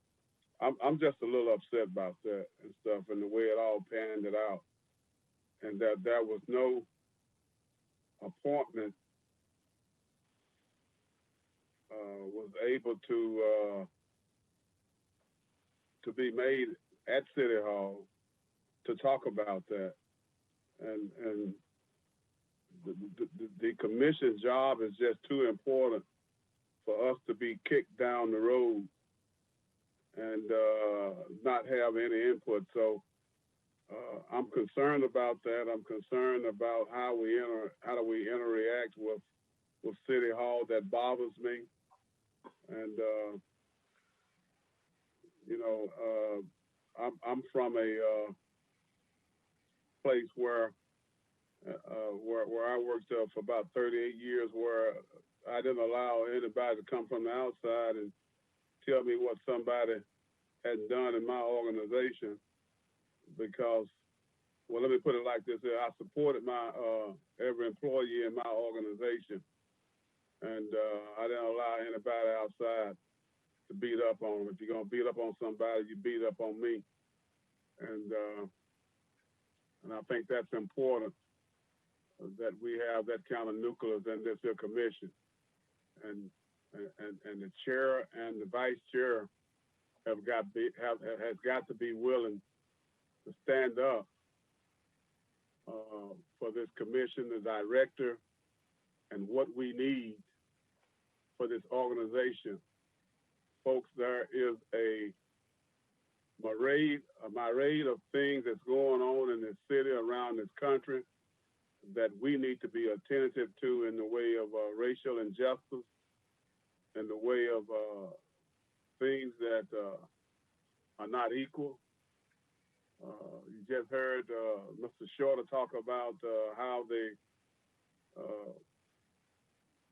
I'm just a little upset about that and stuff and the way it all panned it out, and that there was no appointment was able to be made at City Hall to talk about that, and the commission's job is just too important for us to be kicked down the road and not have any input. So I'm concerned about that. I'm concerned about how do we interact with City Hall. That bothers me, and I'm from a place where I worked for about 38 years, where I didn't allow anybody to come from the outside and tell me what somebody had done in my organization, because, well, let me put it like this: I supported my every employee in my organization, and I didn't allow anybody outside to beat up on them. If you're gonna beat up on somebody, you beat up on me, and I think that's important, that we have that kind of nucleus in this here commission, and the chair and the vice chair has got to be willing to stand up for this commission, the director, and what we need for this organization. Folks, there is a myriad of things that's going on in this city, around this country, that we need to be attentive to in the way of racial injustice, in the way of things that are not equal. You just heard Mr. Shorter talk about how they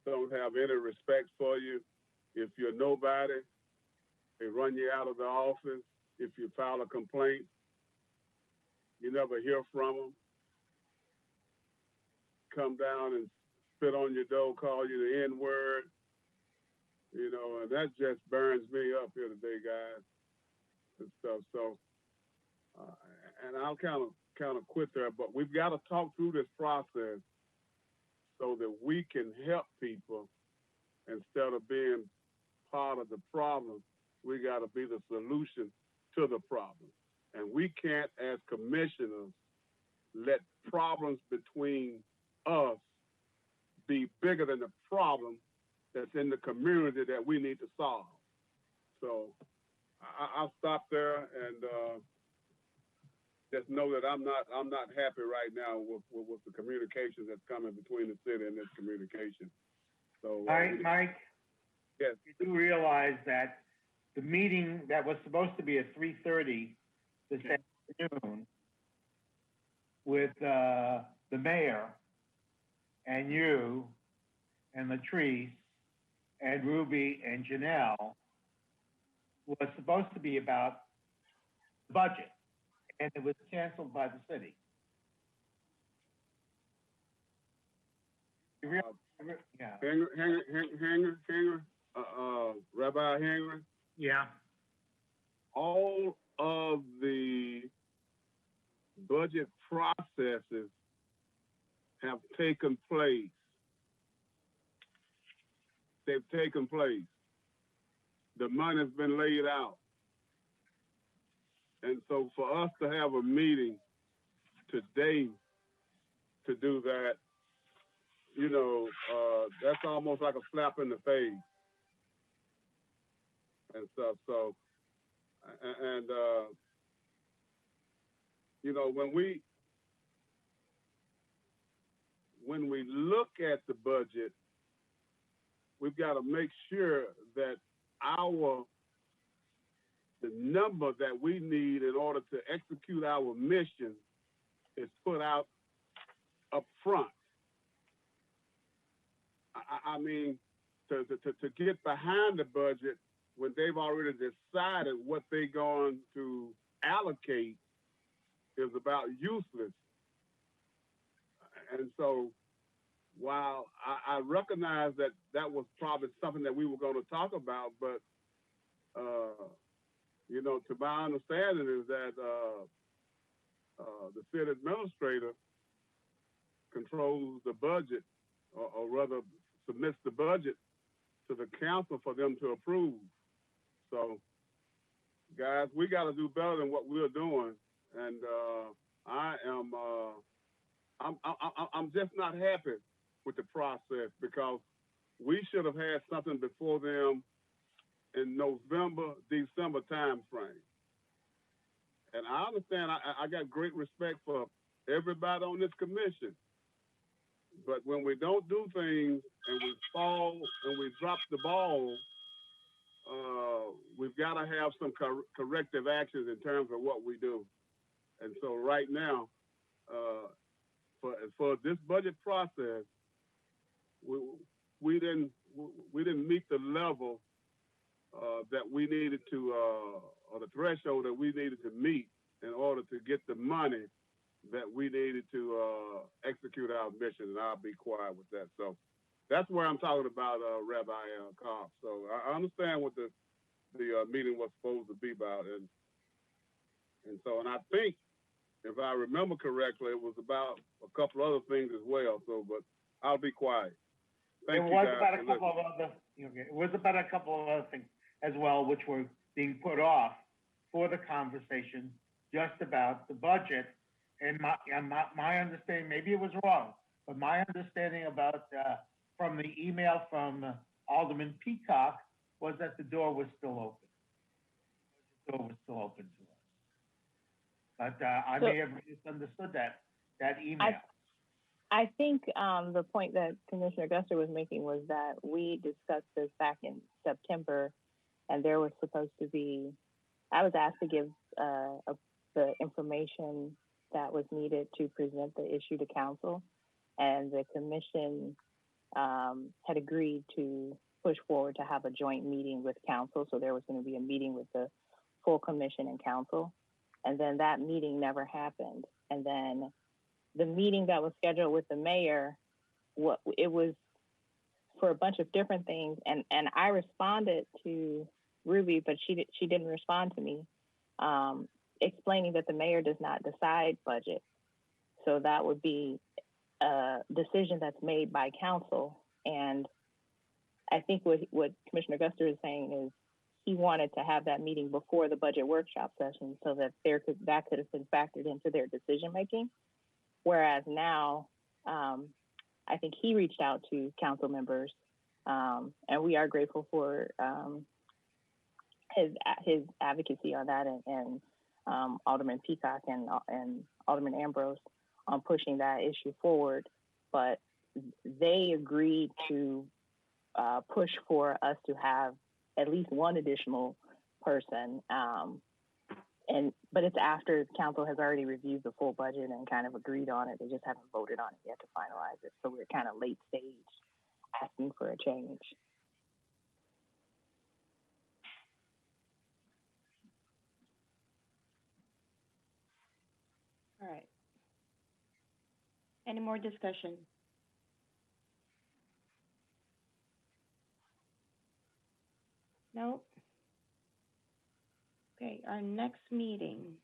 don't have any respect for you. If you're nobody, they run you out of the office. If you file a complaint, you never hear from them. Come down and spit on your door, call you the N-word, and that just burns me up here today, guys, and stuff. So, and I'll kind of quit there, but we've got to talk through this process so that we can help people instead of being part of the problem. We got to be the solution to the problem. And we can't, as commissioners, let problems between us be bigger than the problem that's in the community that we need to solve. So I'll stop there and just know that I'm not happy right now with the communication that's coming between the city and this communication. So Mike, yes, you do realize that the meeting that was supposed to be at 3:30 this afternoon with the mayor and you and Latrice and Ruby and Janelle was supposed to be about the budget, and it was canceled by the city. You realize, yeah. Hanger, Rabbi Hanger. Yeah. All of the budget processes have taken place. They've taken place. The money's been laid out. And so for us to have a meeting today to do that, that's almost like a slap in the face and stuff. So, and when we look at the budget, we've got to make sure that the number that we need in order to execute our mission is put out up front. I mean, to get behind the budget when they've already decided what they're going to allocate is about useless. And so while I recognize that that was probably something that we were going to talk about, but, you know, to my understanding is that the city administrator controls the budget, or rather submits the budget to the council for them to approve. So, guys, we got to do better than what we're doing, and I'm just not happy with the process, because we should have had something before them in November, December time frame. And I understand, I got great respect for everybody on this commission, but when we don't do things and we fall and we drop the ball, we've got to have some corrective actions in terms of what we do. And so right now, for this budget process, we didn't meet the level that we needed to, or the threshold that we needed to meet in order to get the money that we needed to execute our mission. And I'll be quiet with that. So that's where I'm talking about, Rabbi Cobb. So I understand what the meeting was supposed to be about, and I think, if I remember correctly, it was about a couple other things as well. So, but I'll be quiet. Thank you guys. It was about a couple of other things as well, which were being put off for the conversation just about the budget. And my understanding, maybe it was wrong, but my understanding about from the email from Alderman Peacock was that the door was still open. The door was still open to us. But I may have misunderstood that email. I think the point that Commissioner Guster was making was that we discussed this back in September, and there was supposed to be, I was asked to give the information that was needed to present the issue to council, and the commission had agreed to push forward to have a joint meeting with council. So there was going to be a meeting with the full commission and council, and then that meeting never happened. And then the meeting that was scheduled with the mayor, it was for a bunch of different things, and I responded to Ruby, but she didn't respond to me, explaining that the mayor does not decide budget. So that would be a decision that's made by council. And I think what Commissioner Guster is saying is he wanted to have that meeting before the budget workshop session so that that could have been factored into their decision making. Whereas now, I think he reached out to council members, and we are grateful for his advocacy on that, and Alderman Peacock and Alderman Ambrose on pushing that issue forward. But they agreed to push for us to have at least one additional person. But it's after council has already reviewed the full budget and kind of agreed on it. They just haven't voted on it yet to finalize it. So we're kind of late stage asking for a change. All right. Any more discussion? No? Okay, our next meeting.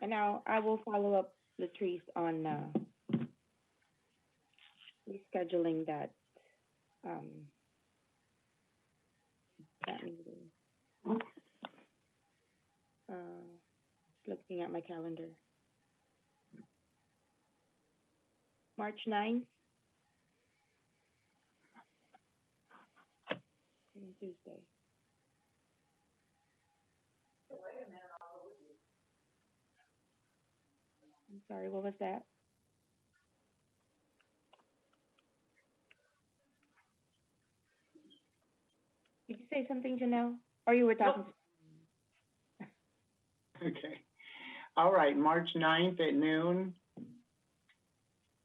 And now I will follow up, Latrice, on rescheduling that meeting. Looking at my calendar. March 9th. Tuesday. I'm sorry, what was that? Did you say something, Janelle? Or you were talking? Okay. All right, March 9th at noon.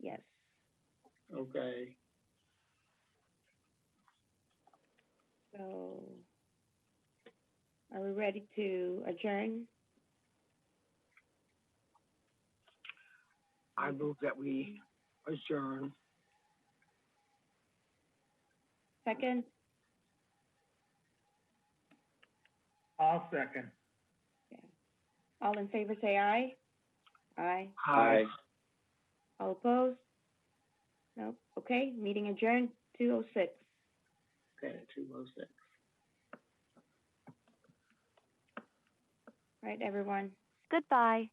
Yes. Okay. So, are we ready to adjourn? I move that we adjourn. Second? I'll second. All in favor, say aye. Aye. Aye. All opposed? Nope. Okay, meeting adjourned, 2:06. Okay, 2:06. Right, everyone? Goodbye.